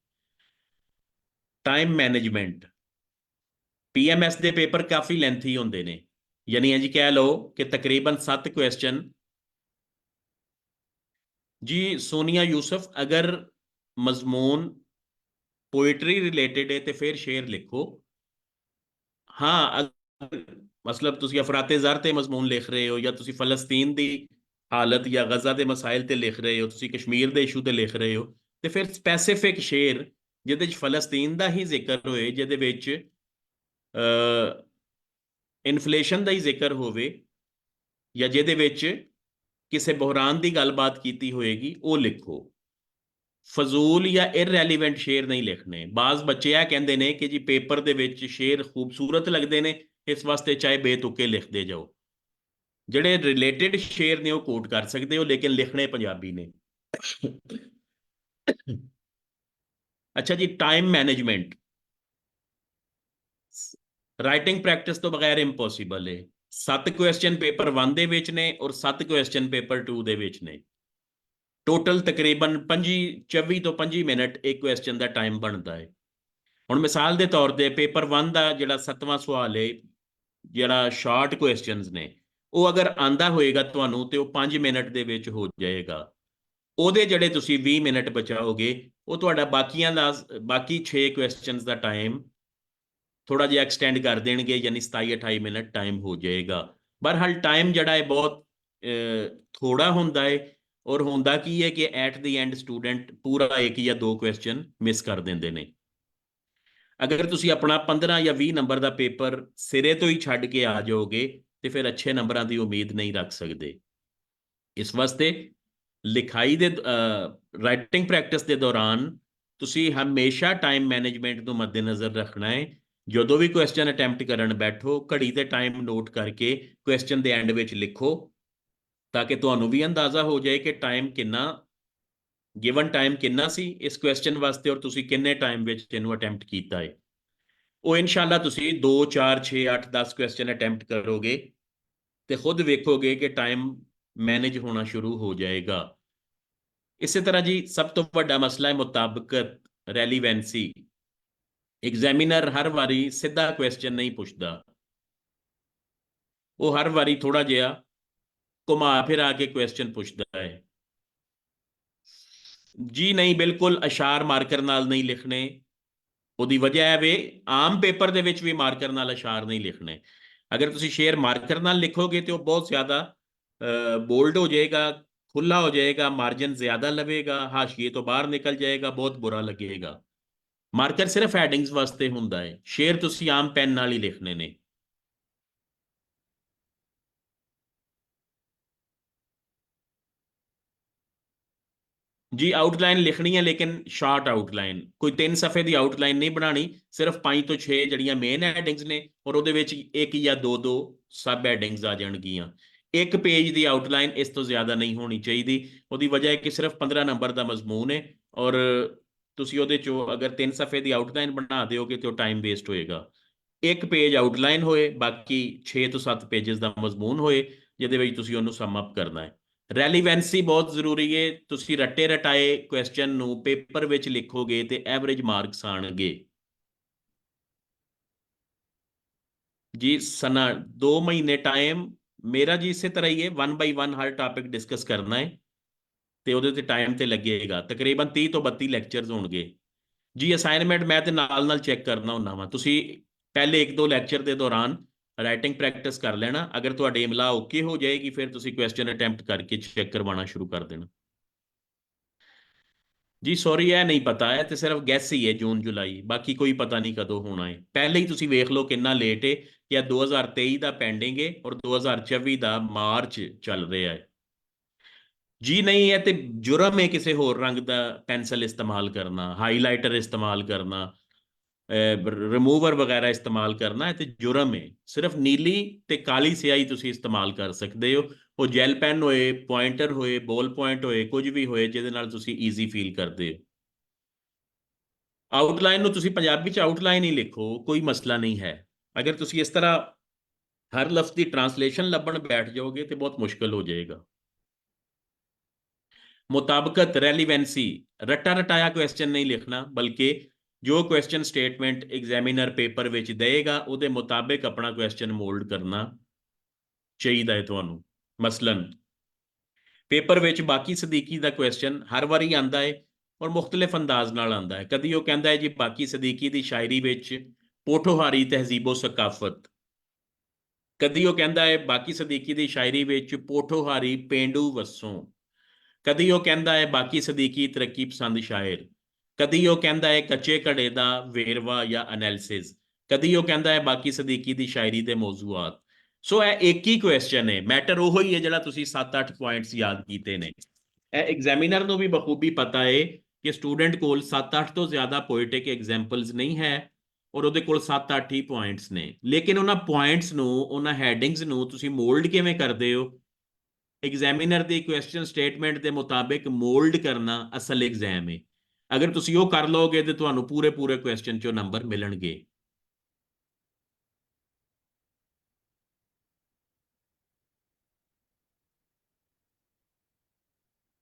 ਟਾਈਮ ਮੈਨੇਜਮੈਂਟ, ਪੀਐਮਐਸ ਦੇ ਪੇਪਰ ਕਾਫੀ ਲੈਂਥੀ ਹੁੰਦੇ ਨੇ, ਯਾਨੀ ਇੰਜ ਕਹਿ ਲਓ ਕਿ ਤਕਰੀਬਨ 7 ਕੁਐਸਚਨ। ਜੀ ਸੋਨੀਆ ਯੂਸਫ, ਅਗਰ ਮਜ਼ਮੂਨ ਪੋਇਟਰੀ ਰਿਲੇਟਡ ਹੈ ਤੇ ਫਿਰ ਸ਼ੇਰ ਲਿਖੋ। ਹਾਂ, ਮਤਲਬ ਤੁਸੀਂ ਅਫਰਾਤੇ ਜ਼ਰ ਤੇ ਮਜ਼ਮੂਨ ਲਿਖ ਰਹੇ ਹੋ, ਜਾਂ ਤੁਸੀਂ ਫਲਸਤੀਨ ਦੀ ਹਾਲਤ ਜਾਂ ਗਜ਼ਾ ਦੇ ਮਸਾਇਲ ਤੇ ਲਿਖ ਰਹੇ ਹੋ, ਤੁਸੀਂ ਕਸ਼ਮੀਰ ਦੇ ਇਸ਼ੂ ਤੇ ਲਿਖ ਰਹੇ ਹੋ, ਤੇ ਫਿਰ ਸਪੈਸੀਫਿਕ ਸ਼ੇਰ ਜਿਹਦੇ ਚ ਫਲਸਤੀਨ ਦਾ ਹੀ ਜ਼ਿਕਰ ਹੋਏ, ਜਿਹਦੇ ਵਿੱਚ ਇਨਫਲੇਸ਼ਨ ਦਾ ਹੀ ਜ਼ਿਕਰ ਹੋਵੇ, ਜਾਂ ਜਿਹਦੇ ਵਿੱਚ ਕਿਸੇ ਬੁਹਰਾਨ ਦੀ ਗੱਲਬਾਤ ਕੀਤੀ ਹੋਏਗੀ, ਉਹ ਲਿਖੋ। ਫਜ਼ੂਲ ਜਾਂ ਇਰਰੈਲੀਵੈਂਟ ਸ਼ੇਰ ਨਹੀਂ ਲਿਖਣੇ। ਬਾਜ਼ ਬੱਚੇ ਆ ਕਹਿੰਦੇ ਨੇ ਕਿ ਜੀ ਪੇਪਰ ਦੇ ਵਿੱਚ ਸ਼ੇਰ ਖੂਬਸੂਰਤ ਲੱਗਦੇ ਨੇ, ਇਸ ਵਾਸਤੇ ਚਾਹੇ ਬੇਤੁਕੇ ਲਿਖਦੇ ਜਾਓ। ਜਿਹੜੇ ਰਿਲੇਟਡ ਸ਼ੇਰ ਨੇ ਉਹ ਕੋਟ ਕਰ ਸਕਦੇ ਹੋ, ਲੇਕਿਨ ਲਿਖਣੇ ਪੰਜਾਬੀ ਨੇ। ਅੱਛਾ ਜੀ, ਟਾਈਮ ਮੈਨੇਜਮੈਂਟ ਰਾਈਟਿੰਗ ਪ੍ਰੈਕਟਿਸ ਤੋਂ ਬਗੈਰ ਇੰਪੋਸੀਬਲ ਹੈ। 7 ਕੁਐਸਚਨ ਪੇਪਰ 1 ਦੇ ਵਿੱਚ ਨੇ ਔਰ 7 ਕੁਐਸਚਨ ਪੇਪਰ 2 ਦੇ ਵਿੱਚ ਨੇ। ਟੋਟਲ ਤਕਰੀਬਨ 24 ਤੋਂ 25 ਮਿੰਟ ਇੱਕ ਕੁਐਸਚਨ ਦਾ ਟਾਈਮ ਬਣਦਾ ਹੈ। ਹੁਣ ਮਿਸਾਲ ਦੇ ਤੌਰ ਤੇ ਪੇਪਰ 1 ਦਾ ਜਿਹੜਾ 7ਵਾਂ ਸਵਾਲ ਹੈ, ਜਿਹੜਾ ਸ਼ਾਰਟ ਕੁਐਸਚਨਸ ਨੇ, ਉਹ ਅਗਰ ਆਂਦਾ ਹੋਏਗਾ ਤੁਹਾਨੂੰ ਤੇ ਉਹ 5 ਮਿੰਟ ਦੇ ਵਿੱਚ ਹੋ ਜਾਏਗਾ। ਉਹਦੇ ਜਿਹੜੇ ਤੁਸੀਂ 20 ਮਿੰਟ ਬਚਾਓਗੇ, ਉਹ ਤੁਹਾਡਾ ਬਾਕੀਆਂ ਦਾ ਬਾਕੀ 6 ਕੁਐਸਚਨਸ ਦਾ ਟਾਈਮ ਥੋੜਾ ਜਿਹਾ ਐਕਸਟੈਂਡ ਕਰ ਦੇਣਗੇ, ਯਾਨੀ 27-28 ਮਿੰਟ ਟਾਈਮ ਹੋ ਜਾਏਗਾ। ਬਹਰਹਾਲ ਟਾਈਮ ਜਿਹੜਾ ਹੈ ਬਹੁਤ ਥੋੜਾ ਹੁੰਦਾ ਹੈ, ਔਰ ਹੁੰਦਾ ਕੀ ਹੈ ਕਿ ਐਟ ਦੀ ਐਂਡ ਸਟੂਡੈਂਟ ਪੂਰਾ 1 ਜਾਂ 2 ਕੁਐਸਚਨ ਮਿਸ ਕਰ ਦਿੰਦੇ ਨੇ। ਅਗਰ ਤੁਸੀਂ ਆਪਣਾ 15 ਜਾਂ 20 ਨੰਬਰ ਦਾ ਪੇਪਰ ਸਿਰੇ ਤੋਂ ਹੀ ਛੱਡ ਕੇ ਆ ਜਾਓਗੇ ਤੇ ਫਿਰ ਅੱਛੇ ਨੰਬਰਾਂ ਦੀ ਉਮੀਦ ਨਹੀਂ ਰੱਖ ਸਕਦੇ। ਇਸ ਵਾਸਤੇ ਲਿਖਾਈ ਦੇ ਰਾਈਟਿੰਗ ਪ੍ਰੈਕਟਿਸ ਦੇ ਦੌਰਾਨ ਤੁਸੀਂ ਹਮੇਸ਼ਾ ਟਾਈਮ ਮੈਨੇਜਮੈਂਟ ਨੂੰ ਮੱਦੇਨਜ਼ਰ ਰੱਖਣਾ ਹੈ। ਜਦੋਂ ਵੀ ਕੁਐਸਚਨ ਅਟੈਂਪਟ ਕਰਨ ਬੈਠੋ, ਘੜੀ ਤੇ ਟਾਈਮ ਨੋਟ ਕਰਕੇ ਕੁਐਸਚਨ ਦੇ ਐਂਡ ਵਿੱਚ ਲਿਖੋ, ਤਾਂ ਕਿ ਤੁਹਾਨੂੰ ਵੀ ਅੰਦਾਜ਼ਾ ਹੋ ਜਾਏ ਕਿ ਟਾਈਮ ਕਿੰਨਾ, ਗਿਵਨ ਟਾਈਮ ਕਿੰਨਾ ਸੀ ਇਸ ਕੁਐਸਚਨ ਵਾਸਤੇ, ਔਰ ਤੁਸੀਂ ਕਿੰਨੇ ਟਾਈਮ ਵਿੱਚ ਇਹਨੂੰ ਅਟੈਂਪਟ ਕੀਤਾ ਹੈ। ਉਹ ਇਨਸ਼ਾਅੱਲਾ ਤੁਸੀਂ 2 4 6 8 10 ਕੁਐਸਚਨ ਅਟੈਂਪਟ ਕਰੋਗੇ ਤੇ ਖੁਦ ਵੇਖੋਗੇ ਕਿ ਟਾਈਮ ਮੈਨੇਜ ਹੋਣਾ ਸ਼ੁਰੂ ਹੋ ਜਾਏਗਾ। ਇਸੇ ਤਰ੍ਹਾਂ ਜੀ ਸਭ ਤੋਂ ਵੱਡਾ ਮਸਲਾ ਹੈ ਮੁਤਾਬਕਤ, ਰੈਲੀਵੈਂਸੀ। ਐਗਜ਼ਾਮੀਨਰ ਹਰ ਵਾਰੀ ਸਿੱਧਾ ਕੁਐਸਚਨ ਨਹੀਂ ਪੁੱਛਦਾ, ਉਹ ਹਰ ਵਾਰੀ ਥੋੜਾ ਜਿਹਾ ਘੁਮਾ ਫਿਰਾ ਕੇ ਕੁਐਸਚਨ ਪੁੱਛਦਾ ਹੈ। ਜੀ ਨਹੀਂ, ਬਿਲਕੁਲ ਅਸ਼ਾਰ ਮਾਰਕਰ ਨਾਲ ਨਹੀਂ ਲਿਖਣੇ। ਉਹਦੀ ਵਜ੍ਹਾ ਹੈ ਵੇ ਆਮ ਪੇਪਰ ਦੇ ਵਿੱਚ ਵੀ ਮਾਰਕਰ ਨਾਲ ਅਸ਼ਾਰ ਨਹੀਂ ਲਿਖਣੇ। ਅਗਰ ਤੁਸੀਂ ਸ਼ੇਰ ਮਾਰਕਰ ਨਾਲ ਲਿਖੋਗੇ ਤੇ ਉਹ ਬਹੁਤ ਜ਼ਿਆਦਾ ਬੋਲਡ ਹੋ ਜਾਏਗਾ, ਖੁੱਲਾ ਹੋ ਜਾਏਗਾ, ਮਾਰਜਨ ਜ਼ਿਆਦਾ ਲਵੇਗਾ, ਹਾਸ਼ੀਏ ਤੋਂ ਬਾਹਰ ਨਿਕਲ ਜਾਏਗਾ, ਬਹੁਤ ਬੁਰਾ ਲੱਗੇਗਾ। ਮਾਰਕਰ ਸਿਰਫ ਹੈਡਿੰਗਸ ਵਾਸਤੇ ਹੁੰਦਾ ਹੈ, ਸ਼ੇਰ ਤੁਸੀਂ ਆਮ ਪੈਨ ਨਾਲ ਹੀ ਲਿਖਣੇ ਨੇ। ਜੀ ਆਊਟਲਾਈਨ ਲਿਖਣੀ ਹੈ, ਲੇਕਿਨ ਸ਼ਾਰਟ ਆਊਟਲਾਈਨ, ਕੋਈ 3 ਸਫ਼ੇ ਦੀ ਆਊਟਲਾਈਨ ਨਹੀਂ ਬਣਾਣੀ। ਸਿਰਫ 5 ਤੋਂ 6 ਜਿਹੜੀਆਂ ਮੇਨ ਹੈਡਿੰਗਸ ਨੇ, ਔਰ ਉਹਦੇ ਵਿੱਚ 1 ਜਾਂ 2 ਸਬ ਹੈਡਿੰਗਸ ਆ ਜਾਣਗੀਆਂ। 1 ਪੇਜ ਦੀ ਆਊਟਲਾਈਨ ਇਸ ਤੋਂ ਜ਼ਿਆਦਾ ਨਹੀਂ ਹੋਣੀ ਚਾਹੀਦੀ। ਉਹਦੀ ਵਜ੍ਹਾ ਹੈ ਕਿ ਸਿਰਫ 15 ਨੰਬਰ ਦਾ ਮਜ਼ਮੂਨ ਹੈ, ਔਰ ਤੁਸੀਂ ਉਹਦੇ ਚੋਂ ਅਗਰ 3 ਸਫ਼ੇ ਦੀ ਆਊਟਲਾਈਨ ਬਣਾ ਦਿਓਗੇ ਤੇ ਉਹ ਟਾਈਮ ਵੇਸਟ ਹੋਏਗਾ। 1 ਪੇਜ ਆਊਟਲਾਈਨ ਹੋਏ, ਬਾਕੀ 6 ਤੋਂ 7 ਪੇਜਸ ਦਾ ਮਜ਼ਮੂਨ ਹੋਏ, ਜਿਹਦੇ ਵਿੱਚ ਤੁਸੀਂ ਉਹਨੂੰ ਸਮ ਅਪ ਕਰਨਾ ਹੈ। ਰੈਲੀਵੈਂਸੀ ਬਹੁਤ ਜ਼ਰੂਰੀ ਹੈ। ਤੁਸੀਂ ਰੱਟੇ ਰਟਾਏ ਕੁਐਸਚਨ ਨੂੰ ਪੇਪਰ ਵਿੱਚ ਲਿਖੋਗੇ ਤੇ ਐਵਰੇਜ ਮਾਰਕਸ ਆਣਗੇ। ਜੀ ਸਨਾ 2 ਮਹੀਨੇ ਟਾਈਮ ਮੇਰਾ ਜੀ ਇਸੇ ਤਰ੍ਹਾਂ ਹੀ ਹੈ, 1 ਬਾਈ 1 ਹਰ ਟਾਪਿਕ ਡਿਸਕਸ ਕਰਨਾ ਹੈ ਤੇ ਉਹਦੇ ਤੇ ਟਾਈਮ ਤੇ ਲੱਗੇਗਾ। ਤਕਰੀਬਨ 30 ਤੋਂ 32 ਲੈਕਚਰਸ ਹੋਣਗੇ। ਜੀ ਅਸਾਈਨਮੈਂਟ ਮੈਂ ਤੇ ਨਾਲ ਚੈੱਕ ਕਰਨਾ ਹੁੰਦਾ ਵਾਂ। ਤੁਸੀਂ ਪਹਿਲੇ 1-2 ਲੈਕਚਰ ਦੇ ਦੌਰਾਨ ਰਾਈਟਿੰਗ ਪ੍ਰੈਕਟਿਸ ਕਰ ਲੈਣਾ। ਅਗਰ ਤੁਹਾਡੀ ਇਮਲਾ ਓਕੇ ਹੋ ਜਾਏਗੀ, ਫਿਰ ਤੁਸੀਂ ਕੁਐਸਚਨ ਅਟੈਂਪਟ ਕਰਕੇ ਚੈੱਕ ਕਰਵਾਉਣਾ ਸ਼ੁਰੂ ਕਰ ਦੇਣਾ। ਜੀ ਸੌਰੀ, ਇਹ ਨਹੀਂ ਪਤਾ ਹੈ, ਤੇ ਸਿਰਫ ਗੈਸ ਹੀ ਹੈ ਜੂਨ ਜੁਲਾਈ, ਬਾਕੀ ਕੋਈ ਪਤਾ ਨਹੀਂ ਕਦੋਂ ਹੋਣਾ ਹੈ। ਪਹਿਲੇ ਹੀ ਤੁਸੀਂ ਵੇਖ ਲਓ ਕਿੰਨਾ ਲੇਟ ਹੈ, ਜਾਂ 2023 ਦਾ ਪੈਂਡਿੰਗ ਹੈ ਔਰ 2024 ਦਾ ਮਾਰਚ ਚੱਲ ਰਿਹਾ ਹੈ। ਜੀ ਨਹੀਂ, ਇਹ ਤੇ ਜੁਰਮ ਹੈ ਕਿਸੇ ਹੋਰ ਰੰਗ ਦਾ ਪੈਨਸਲ ਇਸਤੇਮਾਲ ਕਰਨਾ, ਹਾਈਲਾਈਟਰ ਇਸਤੇਮਾਲ ਕਰਨਾ, ਰਿਮੂਵਰ ਵਗੈਰਾ ਇਸਤੇਮਾਲ ਕਰਨਾ, ਇਹ ਤੇ ਜੁਰਮ ਹੈ। ਸਿਰਫ ਨੀਲੀ ਤੇ ਕਾਲੀ ਸਿਆਹੀ ਤੁਸੀਂ ਇਸਤੇਮਾਲ ਕਰ ਸਕਦੇ ਹੋ। ਉਹ ਜੈਲ ਪੈਨ ਹੋਏ, ਪੁਆਇੰਟਰ ਹੋਏ, ਬੋਲ ਪੁਆਇੰਟ ਹੋਏ, ਕੁਝ ਵੀ ਹੋਏ ਜਿਹਦੇ ਨਾਲ ਤੁਸੀਂ ਈਜ਼ੀ ਫੀਲ ਕਰਦੇ ਹੋ। ਆਊਟਲਾਈਨ ਨੂੰ ਤੁਸੀਂ ਪੰਜਾਬੀ ਚ ਆਊਟਲਾਈਨ ਹੀ ਲਿਖੋ, ਕੋਈ ਮਸਲਾ ਨਹੀਂ ਹੈ। ਅਗਰ ਤੁਸੀਂ ਇਸ ਤਰ੍ਹਾਂ ਹਰ ਲਫ਼ਜ਼ ਦੀ ਟਰਾਂਸਲੇਸ਼ਨ ਲੱਭਣ ਬੈਠ ਜਾਓਗੇ ਤੇ ਬਹੁਤ ਮੁਸ਼ਕਲ ਹੋ ਜਾਏਗਾ। ਮੁਤਾਬਕਤ, ਰੈਲੀਵੈਂਸੀ, ਰੱਟਾ ਰਟਾਇਆ ਕੁਐਸਚਨ ਨਹੀਂ ਲਿਖਣਾ, ਬਲਕਿ ਜੋ ਕੁਐਸਚਨ ਸਟੇਟਮੈਂਟ ਐਗਜ਼ਾਮੀਨਰ ਪੇਪਰ ਵਿੱਚ ਦੇਗਾ ਉਹਦੇ ਮੁਤਾਬਿਕ ਆਪਣਾ ਕੁਐਸਚਨ ਮੋਲਡ ਕਰਨਾ ਚਾਹੀਦਾ ਹੈ ਤੁਹਾਨੂੰ। ਮਸਲਨ ਪੇਪਰ ਵਿੱਚ ਬਾਕੀ ਸਦੀਕੀ ਦਾ ਕੁਐਸਚਨ ਹਰ ਵਾਰੀ ਆਂਦਾ ਹੈ ਔਰ ਮੁਖਤਲਿਫ ਅੰਦਾਜ਼ ਨਾਲ ਆਂਦਾ ਹੈ। ਕਦੀ ਉਹ ਕਹਿੰਦਾ ਹੈ ਜੀ ਬਾਕੀ ਸਦੀਕੀ ਦੀ ਸ਼ਾਇਰੀ ਵਿੱਚ ਪੋਠੋਹਾਰੀ ਤਹਿਜ਼ੀਬੋ ਸਕਾਫਤ, ਕਦੀ ਉਹ ਕਹਿੰਦਾ ਹੈ ਬਾਕੀ ਸਦੀਕੀ ਦੀ ਸ਼ਾਇਰੀ ਵਿੱਚ ਪੋਠੋਹਾਰੀ ਪੇਂਡੂ ਵਸੋਂ, ਕਦੀ ਉਹ ਕਹਿੰਦਾ ਹੈ ਬਾਕੀ ਸਦੀਕੀ ਤਰੱਕੀ ਪਸੰਦ ਸ਼ਾਇਰ, ਕਦੀ ਉਹ ਕਹਿੰਦਾ ਹੈ ਕੱਚੇ ਘੜੇ ਦਾ ਵੇਰਵਾ ਜਾਂ ਐਨਾਲਿਸਿਸ, ਕਦੀ ਉਹ ਕਹਿੰਦਾ ਹੈ ਬਾਕੀ ਸਦੀਕੀ ਦੀ ਸ਼ਾਇਰੀ ਦੇ ਮੌਜ਼ੂਆਤ। ਸੋ ਇਹ ਇੱਕ ਹੀ ਕੁਐਸਚਨ ਹੈ, ਮੈਟਰ ਉਹ ਹੀ ਹੈ ਜਿਹੜਾ ਤੁਸੀਂ 7-8 ਪੁਆਇੰਟਸ ਯਾਦ ਕੀਤੇ ਨੇ। ਇਹ ਐਗਜ਼ਾਮੀਨਰ ਨੂੰ ਵੀ ਬਖੂਬੀ ਪਤਾ ਹੈ ਕਿ ਸਟੂਡੈਂਟ ਕੋਲ 7-8 ਤੋਂ ਜ਼ਿਆਦਾ ਪੋਇਟਿਕ ਐਗਜ਼ਾਮਪਲਸ ਨਹੀਂ ਹੈ ਔਰ ਉਹਦੇ ਕੋਲ 7-8 ਹੀ ਪੁਆਇੰਟਸ ਨੇ, ਲੇਕਿਨ ਉਹਨਾਂ ਪੁਆਇੰਟਸ ਨੂੰ, ਉਹਨਾਂ ਹੈਡਿੰਗਸ ਨੂੰ ਤੁਸੀਂ ਮੋਲਡ ਕਿਵੇਂ ਕਰਦੇ ਹੋ? ਐਗਜ਼ਾਮੀਨਰ ਦੀ ਕੁਐਸਚਨ ਸਟੇਟਮੈਂਟ ਦੇ ਮੁਤਾਬਿਕ ਮੋਲਡ ਕਰਨਾ ਅਸਲ ਐਗਜ਼ਾਮ ਹੈ। ਅਗਰ ਤੁਸੀਂ ਉਹ ਕਰ ਲਓਗੇ ਤੇ ਤੁਹਾਨੂੰ ਪੂਰੇ ਪੂਰੇ ਕੁਐਸਚਨ ਚੋਂ ਨੰਬਰ ਮਿਲਣਗੇ।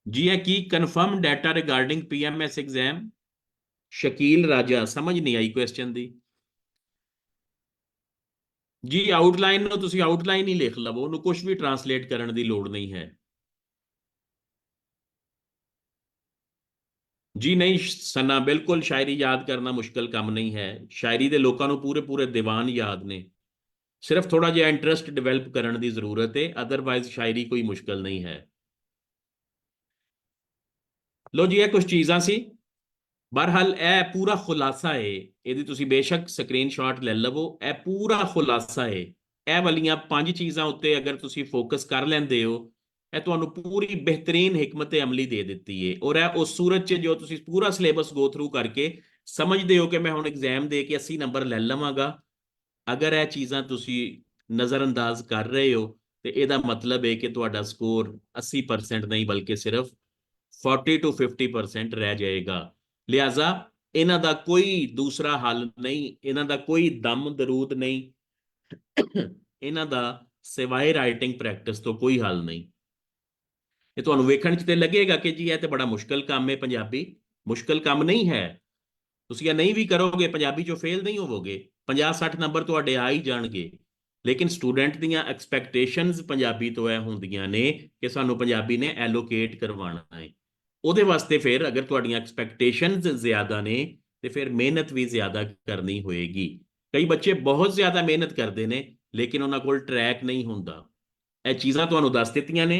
ਜੀ ਹੈ ਕੀ confirm data regarding PMS exam? Shakeel Raja, ਸਮਝ ਨਹੀਂ ਆਈ ਕੁਐਸਚਨ ਦੀ। ਜੀ ਆਊਟਲਾਈਨ ਨੂੰ ਤੁਸੀਂ ਆਊਟਲਾਈਨ ਹੀ ਲਿਖ ਲਵੋ, ਉਹਨੂੰ ਕੁਝ ਵੀ ਟਰਾਂਸਲੇਟ ਕਰਨ ਦੀ ਲੋੜ ਨਹੀਂ ਹੈ। ਜੀ ਨਹੀਂ ਸਨਾ, ਬਿਲਕੁਲ ਸ਼ਾਇਰੀ ਯਾਦ ਕਰਨਾ ਮੁਸ਼ਕਲ ਕੰਮ ਨਹੀਂ ਹੈ। ਸ਼ਾਇਰੀ ਦੇ ਲੋਕਾਂ ਨੂੰ ਪੂਰੇ ਪੂਰੇ ਦੀਵਾਨ ਯਾਦ ਨੇ, ਸਿਰਫ ਥੋੜਾ ਜਿਹਾ ਇੰਟਰਸਟ ਡਿਵੈਲਪ ਕਰਨ ਦੀ ਜ਼ਰੂਰਤ ਹੈ, ਅਦਰਵਾਈਜ਼ ਸ਼ਾਇਰੀ ਕੋਈ ਮੁਸ਼ਕਲ ਨਹੀਂ ਹੈ। ਲੋ ਜੀ ਇਹ ਕੁਝ ਚੀਜ਼ਾਂ ਸੀ। ਬਹਰਹਾਲ ਇਹ ਪੂਰਾ ਖੁਲਾਸਾ ਹੈ, ਇਹਦੀ ਤੁਸੀਂ ਬੇਸ਼ੱਕ ਸਕਰੀਨਸ਼ਾਟ ਲੈ ਲਵੋ, ਇਹ ਪੂਰਾ ਖੁਲਾਸਾ ਹੈ। ਇਹ ਵਾਲੀਆਂ 5 ਚੀਜ਼ਾਂ ਉੱਤੇ ਅਗਰ ਤੁਸੀਂ ਫੋਕਸ ਕਰ ਲੈਂਦੇ ਹੋ, ਇਹ ਤੁਹਾਨੂੰ ਪੂਰੀ ਬਿਹਤਰੀਨ ਹਕਮਤ ਅਮਲੀ ਦੇ ਦਿੱਤੀ ਹੈ। ਔਰ ਇਹ ਉਸ ਸੂਰਤ 'ਚ ਜੋ ਤੁਸੀਂ ਪੂਰਾ ਸਿਲੇਬਸ ਗੋ ਥਰੂ ਕਰਕੇ ਸਮਝਦੇ ਹੋ ਕਿ ਮੈਂ ਹੁਣ ਐਗਜ਼ਾਮ ਦੇ ਕੇ 80 ਨੰਬਰ ਲੈ ਲਵਾਂਗਾ, ਅਗਰ ਇਹ ਚੀਜ਼ਾਂ ਤੁਸੀਂ ਨਜ਼ਰਅੰਦਾਜ਼ ਕਰ ਰਹੇ ਹੋ ਤੇ ਇਹਦਾ ਮਤਲਬ ਹੈ ਕਿ ਤੁਹਾਡਾ ਸਕੋਰ 80% ਨਹੀਂ ਬਲਕਿ ਸਿਰਫ 40 ਤੋਂ 50% ਰਹਿ ਜਾਏਗਾ। ਲਿਹਾਜ਼ਾ ਇਹਨਾਂ ਦਾ ਕੋਈ ਦੂਸਰਾ ਹੱਲ ਨਹੀਂ, ਇਹਨਾਂ ਦਾ ਕੋਈ ਦਮ ਦਰੂਦ ਨਹੀਂ, ਇਹਨਾਂ ਦਾ ਸਿਵਾਏ ਰਾਈਟਿੰਗ ਪ੍ਰੈਕਟਿਸ ਤੋਂ ਕੋਈ ਹੱਲ ਨਹੀਂ। ਇਹ ਤੁਹਾਨੂੰ ਵੇਖਣ 'ਚ ਤੇ ਲੱਗੇਗਾ ਕਿ ਜੀ ਇਹ ਤੇ ਬੜਾ ਮੁਸ਼ਕਲ ਕੰਮ ਹੈ ਪੰਜਾਬੀ, ਮੁਸ਼ਕਲ ਕੰਮ ਨਹੀਂ ਹੈ। ਤੁਸੀਂ ਇਹ ਨਹੀਂ ਵੀ ਕਰੋਗੇ ਪੰਜਾਬੀ 'ਚੋਂ ਫੇਲ ਨਹੀਂ ਹੋਵੋਗੇ, 50-60 ਨੰਬਰ ਤੁਹਾਡੇ ਆ ਹੀ ਜਾਣਗੇ। ਲੇਕਿਨ ਸਟੂਡੈਂਟ ਦੀਆਂ ਐਕਸਪੈਕਟੇਸ਼ਨਸ ਪੰਜਾਬੀ ਤੋਂ ਇਹ ਹੁੰਦੀਆਂ ਨੇ ਕਿ ਸਾਨੂੰ ਪੰਜਾਬੀ ਨੇ ਐਲੋਕੇਟ ਕਰਵਾਉਣਾ ਹੈ। ਉਹਦੇ ਵਾਸਤੇ ਫਿਰ ਅਗਰ ਤੁਹਾਡੀਆਂ ਐਕਸਪੈਕਟੇਸ਼ਨਸ ਜ਼ਿਆਦਾ ਨੇ ਤੇ ਫਿਰ ਮਿਹਨਤ ਵੀ ਜ਼ਿਆਦਾ ਕਰਨੀ ਹੋਏਗੀ। ਕਈ ਬੱਚੇ ਬਹੁਤ ਜ਼ਿਆਦਾ ਮਿਹਨਤ ਕਰਦੇ ਨੇ ਲੇਕਿਨ ਉਹਨਾਂ ਕੋਲ ਟਰੈਕ ਨਹੀਂ ਹੁੰਦਾ। ਇਹ ਚੀਜ਼ਾਂ ਤੁਹਾਨੂੰ ਦੱਸ ਦਿੱਤੀਆਂ ਨੇ,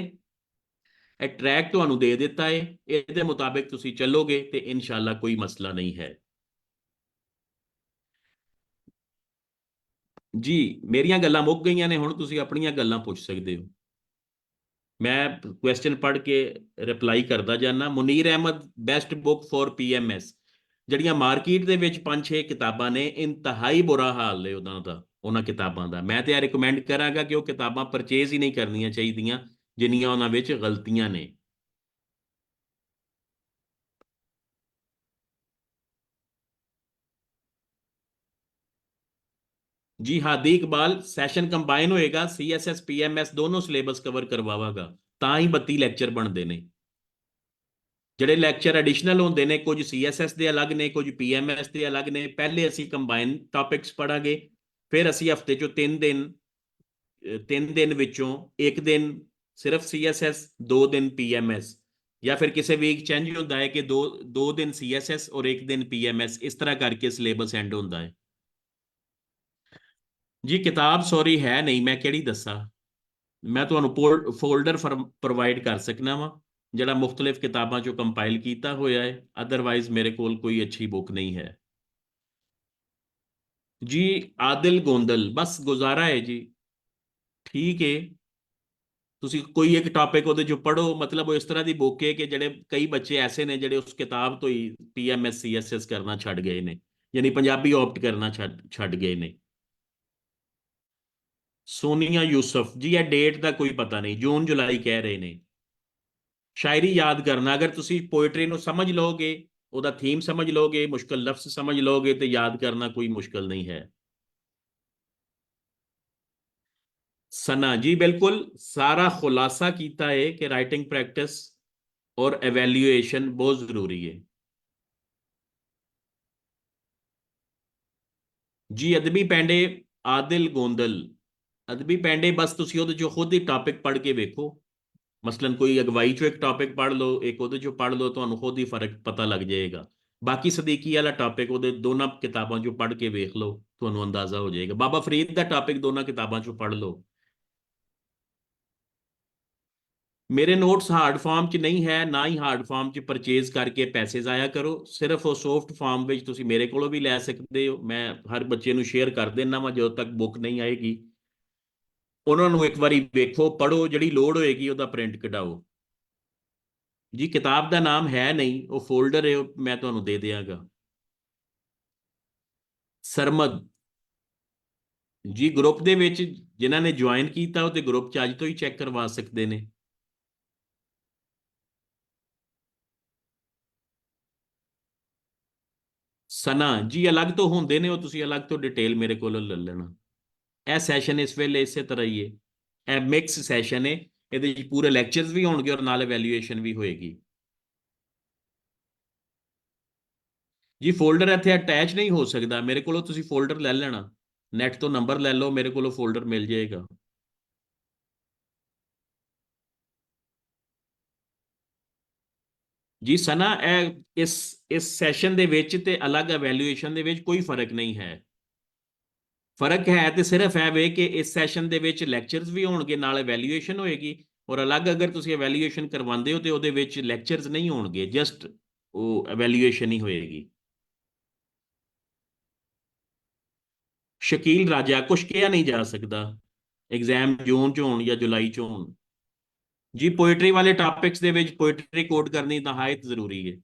ਇਹ ਟਰੈਕ ਤੁਹਾਨੂੰ ਦੇ ਦਿੱਤਾ ਹੈ, ਇਹਦੇ ਮੁਤਾਬਿਕ ਤੁਸੀਂ ਚੱਲੋਗੇ ਤੇ ਇਨਸ਼ਾਅੱਲਾ ਕੋਈ ਮਸਲਾ ਨਹੀਂ ਹੈ। ਜੀ ਮੇਰੀਆਂ ਗੱਲਾਂ ਮੁੱਕ ਗਈਆਂ ਨੇ, ਹੁਣ ਤੁਸੀਂ ਆਪਣੀਆਂ ਗੱਲਾਂ ਪੁੱਛ ਸਕਦੇ ਹੋ। ਮੈਂ ਕੁਐਸਚਨ ਪੜ੍ਹ ਕੇ ਰਿਪਲਾਈ ਕਰਦਾ ਜਾਨਾ। Munir Ahmed, best book for PMS. ਜਿਹੜੀਆਂ ਮਾਰਕੀਟ ਦੇ ਵਿੱਚ 5-6 ਕਿਤਾਬਾਂ ਨੇ, ਇੰਤਹਾਈ ਬੁਰਾ ਹਾਲ ਹੈ ਉਹਨਾਂ ਕਿਤਾਬਾਂ ਦਾ। ਮੈਂ ਤੇ ਇਹ ਰਿਕਮੈਂਡ ਕਰਾਂਗਾ ਕਿ ਉਹ ਕਿਤਾਬਾਂ ਪਰਚੇਜ਼ ਹੀ ਨਹੀਂ ਕਰਨੀਆਂ ਚਾਹੀਦੀਆਂ ਜਿੰਨੀਆਂ ਉਹਨਾਂ ਵਿੱਚ ਗਲਤੀਆਂ ਨੇ। ਜੀ ਹਾਦੀ ਇਕਬਾਲ, ਸੈਸ਼ਨ ਕੰਬਾਈਨ ਹੋਏਗਾ, ਸੀਐਸਐਸ ਪੀਐਮਐਸ ਦੋਨੋਂ ਸਿਲੇਬਸ ਕਵਰ ਕਰਵਾਵਾਂਗਾ, ਤਾਂ ਹੀ 32 ਲੈਕਚਰ ਬਣਦੇ ਨੇ। ਜਿਹੜੇ ਲੈਕਚਰ ਐਡੀਸ਼ਨਲ ਹੁੰਦੇ ਨੇ, ਕੁਝ ਸੀਐਸਐਸ ਦੇ ਅਲੱਗ ਨੇ, ਕੁਝ ਪੀਐਮਐਸ ਦੇ ਅਲੱਗ ਨੇ। ਪਹਿਲੇ ਅਸੀਂ ਕੰਬਾਈਨ ਟਾਪਿਕਸ ਪੜਾਂਗੇ, ਫਿਰ ਅਸੀਂ ਹਫਤੇ 'ਚੋਂ 3 ਦਿਨ ਵਿੱਚੋਂ ਇੱਕ ਦਿਨ ਸਿਰਫ ਸੀਐਸਐਸ, 2 ਦਿਨ ਪੀਐਮਐਸ, ਜਾਂ ਫਿਰ ਕਿਸੇ ਵੀਕ ਚੇਂਜ ਹੁੰਦਾ ਹੈ ਕਿ ਦੋ ਦਿਨ ਸੀਐਸਐਸ ਔਰ ਇੱਕ ਦਿਨ ਪੀਐਮਐਸ, ਇਸ ਤਰ੍ਹਾਂ ਕਰਕੇ ਸਿਲੇਬਸ ਐਂਡ ਹੁੰਦਾ ਹੈ। ਜੀ ਕਿਤਾਬ ਸੌਰੀ ਹੈ ਨਹੀਂ, ਮੈਂ ਕਿਹੜੀ ਦੱਸਾਂ। ਮੈਂ ਤੁਹਾਨੂੰ ਫੋਲਡਰ ਪ੍ਰੋਵਾਈਡ ਕਰ ਸਕਦਾ ਵਾਂ ਜਿਹੜਾ ਮੁxtਲਿਫ ਕਿਤਾਬਾਂ ਚੋਂ ਕੰਪਾਈਲ ਕੀਤਾ ਹੋਇਆ ਹੈ, ਅਦਰਵਾਈਜ਼ ਮੇਰੇ ਕੋਲ ਕੋਈ ਅੱਛੀ ਬੁੱਕ ਨਹੀਂ ਹੈ। ਜੀ ਆਦਿਲ ਗੋਂਦਲ, ਬਸ ਗੁਜ਼ਾਰਾ ਹੈ ਜੀ, ਠੀਕ ਹੈ। ਤੁਸੀਂ ਕੋਈ ਇੱਕ ਟਾਪਿਕ ਉਹਦੇ ਚੋਂ ਪੜ੍ਹੋ, ਮਤਲਬ ਉਹ ਇਸ ਤਰ੍ਹਾਂ ਦੀ ਬੁੱਕ ਹੈ ਕਿ ਜਿਹੜੇ ਕਈ ਬੱਚੇ ਐਸੇ ਨੇ ਜਿਹੜੇ ਉਸ ਕਿਤਾਬ ਤੋਂ ਹੀ ਪੀਐਮਐਸ ਸੀਐਸਐਸ ਕਰਨਾ ਛੱਡ ਗਏ ਨੇ, ਯਾਨੀ ਪੰਜਾਬੀ ਆਪਟ ਕਰਨਾ ਛੱਡ ਗਏ ਨੇ। ਸੋਨੀਆ ਯੂਸਫ, ਜੀ ਇਹ ਡੇਟ ਦਾ ਕੋਈ ਪਤਾ ਨਹੀਂ, ਜੂਨ ਜੁਲਾਈ ਕਹਿ ਰਹੇ ਨੇ। ਸ਼ਾਇਰੀ ਯਾਦ ਕਰਨਾ, ਅਗਰ ਤੁਸੀਂ ਪੋਇਟਰੀ ਨੂੰ ਸਮਝ ਲਓਗੇ, ਉਹਦਾ ਥੀਮ ਸਮਝ ਲਓਗੇ, ਮੁਸ਼ਕਲ ਲਫ਼ਜ਼ ਸਮਝ ਲਓਗੇ ਤੇ ਯਾਦ ਕਰਨਾ ਕੋਈ ਮੁਸ਼ਕਲ ਨਹੀਂ ਹੈ। ਸਨਾ ਜੀ ਬਿਲकुल ਸਾਰਾ ਖੁਲਾਸਾ ਕੀਤਾ ਹੈ ਕਿ ਰਾਈਟਿੰਗ ਪ੍ਰੈਕਟਿਸ और एवैल्यूएशन बहुत ज़रूरी है। जी अदबी पैंडे आदिल गोंदल, अदबी पैंडे बस तुसी ਉਹਦੇ ਚੋਂ ਖੁਦ ਹੀ ਟਾਪਿਕ ਪੜ੍ਹ ਕੇ ਵੇਖੋ। ਮਸਲਨ ਕੋਈ ਅਗਵਾਈ ਚੋਂ ਇੱਕ ਟਾਪਿਕ ਪੜ੍ਹ ਲਓ, ਇੱਕ ਉਹਦੇ ਚੋਂ ਪੜ੍ਹ ਲਓ, ਤੁਹਾਨੂੰ ਖੁਦ ਹੀ ਫਰਕ ਪਤਾ ਲੱਗ ਜਾਏਗਾ। ਬਾਕੀ ਸਦੀਕੀ ਵਾਲਾ ਟਾਪਿਕ ਉਹਦੇ ਦੋਨਾਂ ਕਿਤਾਬਾਂ ਚੋਂ ਪੜ੍ਹ ਕੇ ਵੇਖ ਲਓ, ਤੁਹਾਨੂੰ ਅੰਦਾਜ਼ਾ ਹੋ ਜਾਏਗਾ। ਬਾਬਾ ਫਰੀਦ ਦਾ ਟਾਪਿਕ ਦੋਨਾਂ ਕਿਤਾਬਾਂ ਚੋਂ ਪੜ੍ਹ ਲਓ। ਮੇਰੇ ਨੋਟਸ ਹਾਰਡ ਫਾਰਮ 'ਚ ਨਹੀਂ ਹੈ, ਨਾ ਹੀ ਹਾਰਡ ਫਾਰਮ 'ਚ ਪਰਚੇਜ਼ ਕਰਕੇ ਪੈਸੇ ਜ਼ਾਇਆ ਕਰੋ। ਸਿਰਫ ਉਹ ਸੌਫਟ ਫਾਰਮ ਵਿੱਚ ਤੁਸੀਂ ਮੇਰੇ ਕੋਲੋਂ ਵੀ ਲੈ ਸਕਦੇ ਹੋ। ਮੈਂ ਹਰ ਬੱਚੇ ਨੂੰ ਸ਼ੇਅਰ ਕਰ ਦਿੰਦਾ ਵਾਂ, ਜਦੋਂ ਤੱਕ ਬੁੱਕ ਨਹੀਂ ਆਏਗੀ ਉਹਨਾਂ ਨੂੰ ਇੱਕ ਵਾਰੀ ਵੇਖੋ, ਪੜ੍ਹੋ, ਜਿਹੜੀ ਲੋੜ ਹੋਏਗੀ ਉਹਦਾ ਪ੍ਰਿੰਟ ਕਢਾਓ। ਜੀ ਕਿਤਾਬ ਦਾ ਨਾਮ ਹੈ ਨਹੀਂ, ਉਹ ਫੋਲਡਰ ਹੈ, ਉਹ ਮੈਂ ਤੁਹਾਨੂੰ ਦੇ ਦਿਆਂਗਾ। ਸਰਮਦ। ਜੀ ਗਰੁੱਪ ਦੇ ਵਿੱਚ ਜਿਨ੍ਹਾਂ ਨੇ ਜੁਆਇਨ ਕੀਤਾ ਉਹ ਤੇ ਗਰੁੱਪ 'ਚ ਅੱਜ ਤੋਂ ਹੀ ਚੈੱਕ ਕਰਵਾ ਸਕਦੇ ਨੇ। ਸਨਾ ਜੀ ਅਲੱਗ ਤੋਂ ਹੁੰਦੇ ਨੇ, ਉਹ ਤੁਸੀਂ ਅਲੱਗ ਤੋਂ ਡਿਟੇਲ ਮੇਰੇ ਕੋਲੋਂ ਲੈ ਲੈਣਾ। ਇਹ ਸੈਸ਼ਨ ਇਸ ਵੇਲੇ ਇਸੇ ਤਰ੍ਹਾਂ ਹੀ ਹੈ, ਇਹ ਮਿਕਸ ਸੈਸ਼ਨ ਹੈ। ਇਹਦੇ ਵਿੱਚ ਪੂਰੇ ਲੈਕਚਰਸ ਵੀ ਹੋਣਗੇ ਔਰ ਨਾਲ ਵੈਲਿਊਏਸ਼ਨ ਵੀ ਹੋਏਗੀ। ਜੀ ਫੋਲਡਰ ਇੱਥੇ ਅਟੈਚ ਨਹੀਂ ਹੋ ਸਕਦਾ, ਮੇਰੇ ਕੋਲੋਂ ਤੁਸੀਂ ਫੋਲਡਰ ਲੈ ਲੈਣਾ। ਨੈਟ ਤੋਂ ਨੰਬਰ ਲੈ ਲਓ, ਮੇਰੇ ਕੋਲੋਂ ਫੋਲਡਰ ਮਿਲ ਜਾਏਗਾ। ਜੀ ਸਨਾ, ਇਹ ਇਸ ਸੈਸ਼ਨ ਦੇ ਵਿੱਚ ਤੇ ਅਲੱਗ ਐਵੈਲੂਏਸ਼ਨ ਦੇ ਵਿੱਚ ਕੋਈ ਫਰਕ ਨਹੀਂ ਹੈ। ਫਰਕ ਹੈ ਤੇ ਸਿਰਫ ਇਹ ਵੇ ਕਿ ਇਸ ਸੈਸ਼ਨ ਦੇ ਵਿੱਚ ਲੈਕਚਰਸ ਵੀ ਹੋਣਗੇ, ਨਾਲ ਐਵੈਲੂਏਸ਼ਨ ਹੋਏਗੀ। ਔਰ ਅਲੱਗ ਅਗਰ ਤੁਸੀਂ ਐਵੈਲੂਏਸ਼ਨ ਕਰਵਾਉਂਦੇ ਹੋ ਤੇ ਉਹਦੇ ਵਿੱਚ ਲੈਕਚਰਸ ਨਹੀਂ ਹੋਣਗੇ, ਜਸਟ ਉਹ ਐਵੈਲੂਏਸ਼ਨ ਹੀ ਹੋਏਗੀ। ਸ਼ਕੀਲ ਰਾਜਾ, ਕੁਛ ਕਿਹਾ ਨਹੀਂ ਜਾ ਸਕਦਾ। ਐਗਜ਼ਾਮ ਜੂਨ ਚ ਹੋਣ ਜਾਂ ਜੁਲਾਈ ਚ ਹੋਣ। ਜੀ ਪੋਇਟਰੀ ਵਾਲੇ ਟਾਪਿਕਸ ਦੇ ਵਿੱਚ ਪੋਇਟਰੀ ਕੋਡ ਕਰਨੀ ਨਹਾਇਤ ਜ਼ਰੂਰੀ ਹੈ।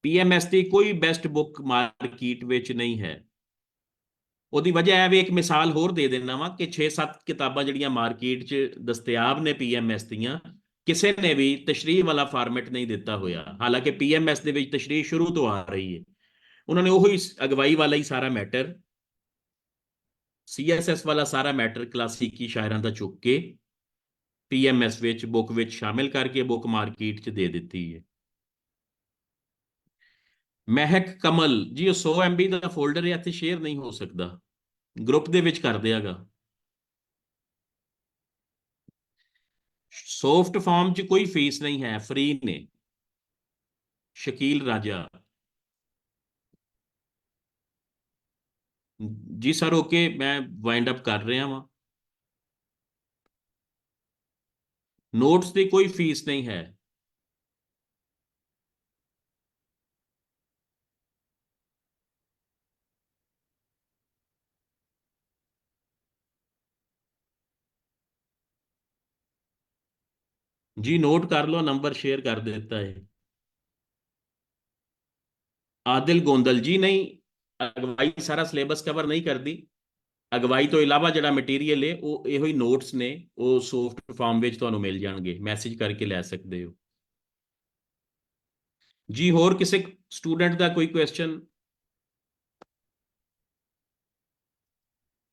ਪੀਐਮਐਸ ਦੀ ਕੋਈ ਬੈਸਟ ਬੁੱਕ ਮਾਰਕੀਟ ਵਿੱਚ ਨਹੀਂ ਹੈ। ਉਹਦੀ ਵਜ੍ਹਾ ਹੈ ਵੀ ਇੱਕ ਮਿਸਾਲ ਹੋਰ ਦੇ ਦਿੰਦਾ ਵਾਂ ਕਿ 6-7 ਕਿਤਾਬਾਂ ਜਿਹੜੀਆਂ ਮਾਰਕੀਟ 'ਚ ਦਸਤਿਆਬ ਨੇ ਪੀਐਮਐਸ ਦੀਆਂ, ਕਿਸੇ ਨੇ ਵੀ ਤਸ਼ਰੀਹ ਵਾਲਾ ਫਾਰਮੈਟ ਨਹੀਂ ਦਿੱਤਾ ਹੋਇਆ। ਹਾਲਾਂਕਿ ਪੀਐਮਐਸ ਦੇ ਵਿੱਚ ਤਸ਼ਰੀਹ ਸ਼ੁਰੂ ਤੋਂ ਆ ਰਹੀ ਹੈ। ਉਹਨਾਂ ਨੇ ਉਹੀ ਅਗਵਾਈ ਵਾਲਾ ਹੀ ਸਾਰਾ ਮੈਟਰ, ਸੀਐਸਐਸ ਵਾਲਾ ਸਾਰਾ ਮੈਟਰ ਕਲਾਸੀਕੀ ਸ਼ਾਇਰਾਂ ਦਾ ਚੁੱਕ ਕੇ ਪੀਐਮਐਸ ਵਿੱਚ ਬੁੱਕ ਵਿੱਚ ਸ਼ਾਮਿਲ ਕਰਕੇ ਬੁੱਕ ਮਾਰਕੀਟ 'ਚ ਦੇ ਦਿੱਤੀ ਹੈ। ਮਹਿਕ ਕਮਲ ਜੀ, ਉਹ 100 MB ਦਾ ਫੋਲਡਰ ਹੈ, ਇੱਥੇ ਸ਼ੇਅਰ ਨਹੀਂ ਹੋ ਸਕਦਾ, ਗਰੁੱਪ ਦੇ ਵਿੱਚ ਕਰ ਦਿਆਗਾ। ਸੌਫਟ ਫਾਰਮ 'ਚ ਕੋਈ ਫੀਸ ਨਹੀਂ ਹੈ, ਫ੍ਰੀ ਨੇ। ਸ਼ਕੀਲ ਰਾਜਾ। ਜੀ ਸਰ ਓਕੇ, ਮੈਂ ਵਾਈਂਡ ਅਪ ਕਰ ਰਿਹਾ ਵਾਂ। ਨੋਟਸ ਦੀ ਕੋਈ ਫੀਸ ਨਹੀਂ ਹੈ। ਜੀ ਨੋਟ ਕਰ ਲਓ, ਨੰਬਰ ਸ਼ੇਅਰ ਕਰ ਦਿੱਤਾ ਹੈ। ਆਦਿਲ ਗੋਂਦਲ ਜੀ, ਨਹੀਂ, ਅਗਵਾਈ ਸਾਰਾ ਸਿਲੇਬਸ ਕਵਰ ਨਹੀਂ ਕਰਦੀ। ਅਗਵਾਈ ਤੋਂ ਇਲਾਵਾ ਜਿਹੜਾ ਮਟੀਰੀਅਲ ਹੈ ਉਹ ਇਹੋ ਹੀ ਨੋਟਸ ਨੇ, ਉਹ ਸੌਫਟ ਫਾਰਮ ਵਿੱਚ ਤੁਹਾਨੂੰ ਮਿਲ ਜਾਣਗੇ, ਮੈਸੇਜ ਕਰਕੇ ਲੈ ਸਕਦੇ ਹੋ। ਜੀ ਹੋਰ ਕਿਸੇ ਸਟੂਡੈਂਟ ਦਾ ਕੋਈ ਕੁਐਸਚਨ?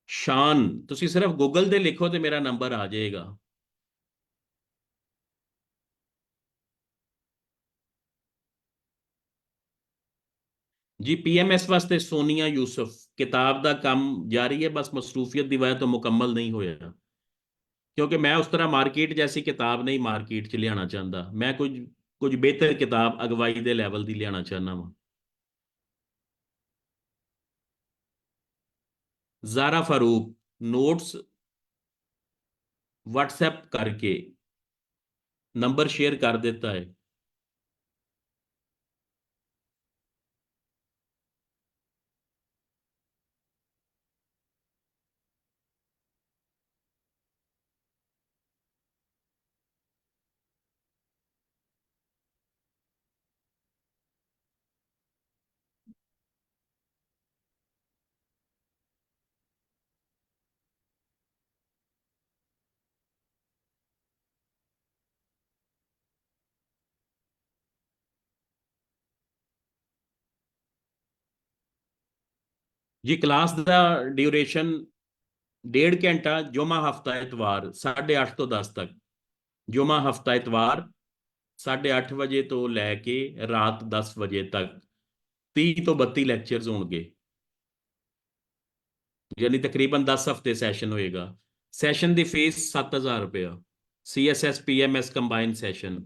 ਸ਼ਾਨ, ਤੁਸੀਂ ਸਿਰਫ ਗੂਗਲ ਤੇ ਲਿਖੋ ਤੇ ਮੇਰਾ ਨੰਬਰ ਆ ਜਾਏਗਾ। ਜੀ ਪੀਐਮਐਸ ਵਾਸਤੇ ਸੋਨੀਆ ਯੂਸਫ, ਕਿਤਾਬ ਦਾ ਕੰਮ ਜਾਰੀ ਹੈ, ਬਸ ਮਸਰੂਫੀਅਤ ਦੀ ਵਜ੍ਹਾ ਤੋਂ ਮੁਕੰਮਲ ਨਹੀਂ ਹੋਇਆ। ਕਿਉਂਕਿ ਮੈਂ ਉਸ ਤਰ੍ਹਾਂ ਮਾਰਕੀਟ ਜੈਸੀ ਕਿਤਾਬ ਨਹੀਂ ਮਾਰਕੀਟ 'ਚ ਲਿਆਉਣਾ ਚਾਹੁੰਦਾ, ਮੈਂ ਕੁਝ ਕੁਝ ਬਿਹਤਰ ਕਿਤਾਬ ਅਗਵਾਈ ਦੇ ਲੈਵਲ ਦੀ ਲਿਆਉਣਾ ਚਾਹੁੰਦਾ ਵਾਂ। ਜ਼ਾਰਾ ਫਾਰੂਕ, ਨੋਟਸ WhatsApp ਕਰਕੇ ਨੰਬਰ ਸ਼ੇਅਰ ਕਰ ਦਿੱਤਾ ਹੈ। ਜੀ ਕਲਾਸ ਦਾ ਡਿਊਰੇਸ਼ਨ 1.5 ਘੰਟਾ, ਜੁਮਾ ਹਫਤਾ ਐਤਵਾਰ 8:30 ਤੋਂ 10 ਤੱਕ। ਜੁਮਾ ਹਫਤਾ ਐਤਵਾਰ 8:30 ਵਜੇ ਤੋਂ ਲੈ ਕੇ ਰਾਤ 10 ਵਜੇ ਤੱਕ 30 ਤੋਂ 32 ਲੈਕਚਰਸ ਹੋਣਗੇ, ਯਾਨੀ ਤਕਰੀਬਨ 10 ਹਫ਼ਤੇ ਸੈਸ਼ਨ ਹੋਏਗਾ। ਸੈਸ਼ਨ ਦੀ ਫੀਸ 7,000 ਰੁਪਇਆ, CSS PMS combine session.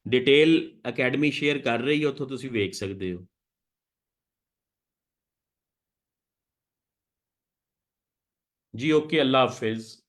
Detail academy share ਕਰ ਰਹੀ ਹੈ, ਉੱਥੋਂ ਤੁਸੀਂ ਵੇਖ ਸਕਦੇ ਹੋ। जी ओके, अल्लाह हाफिज।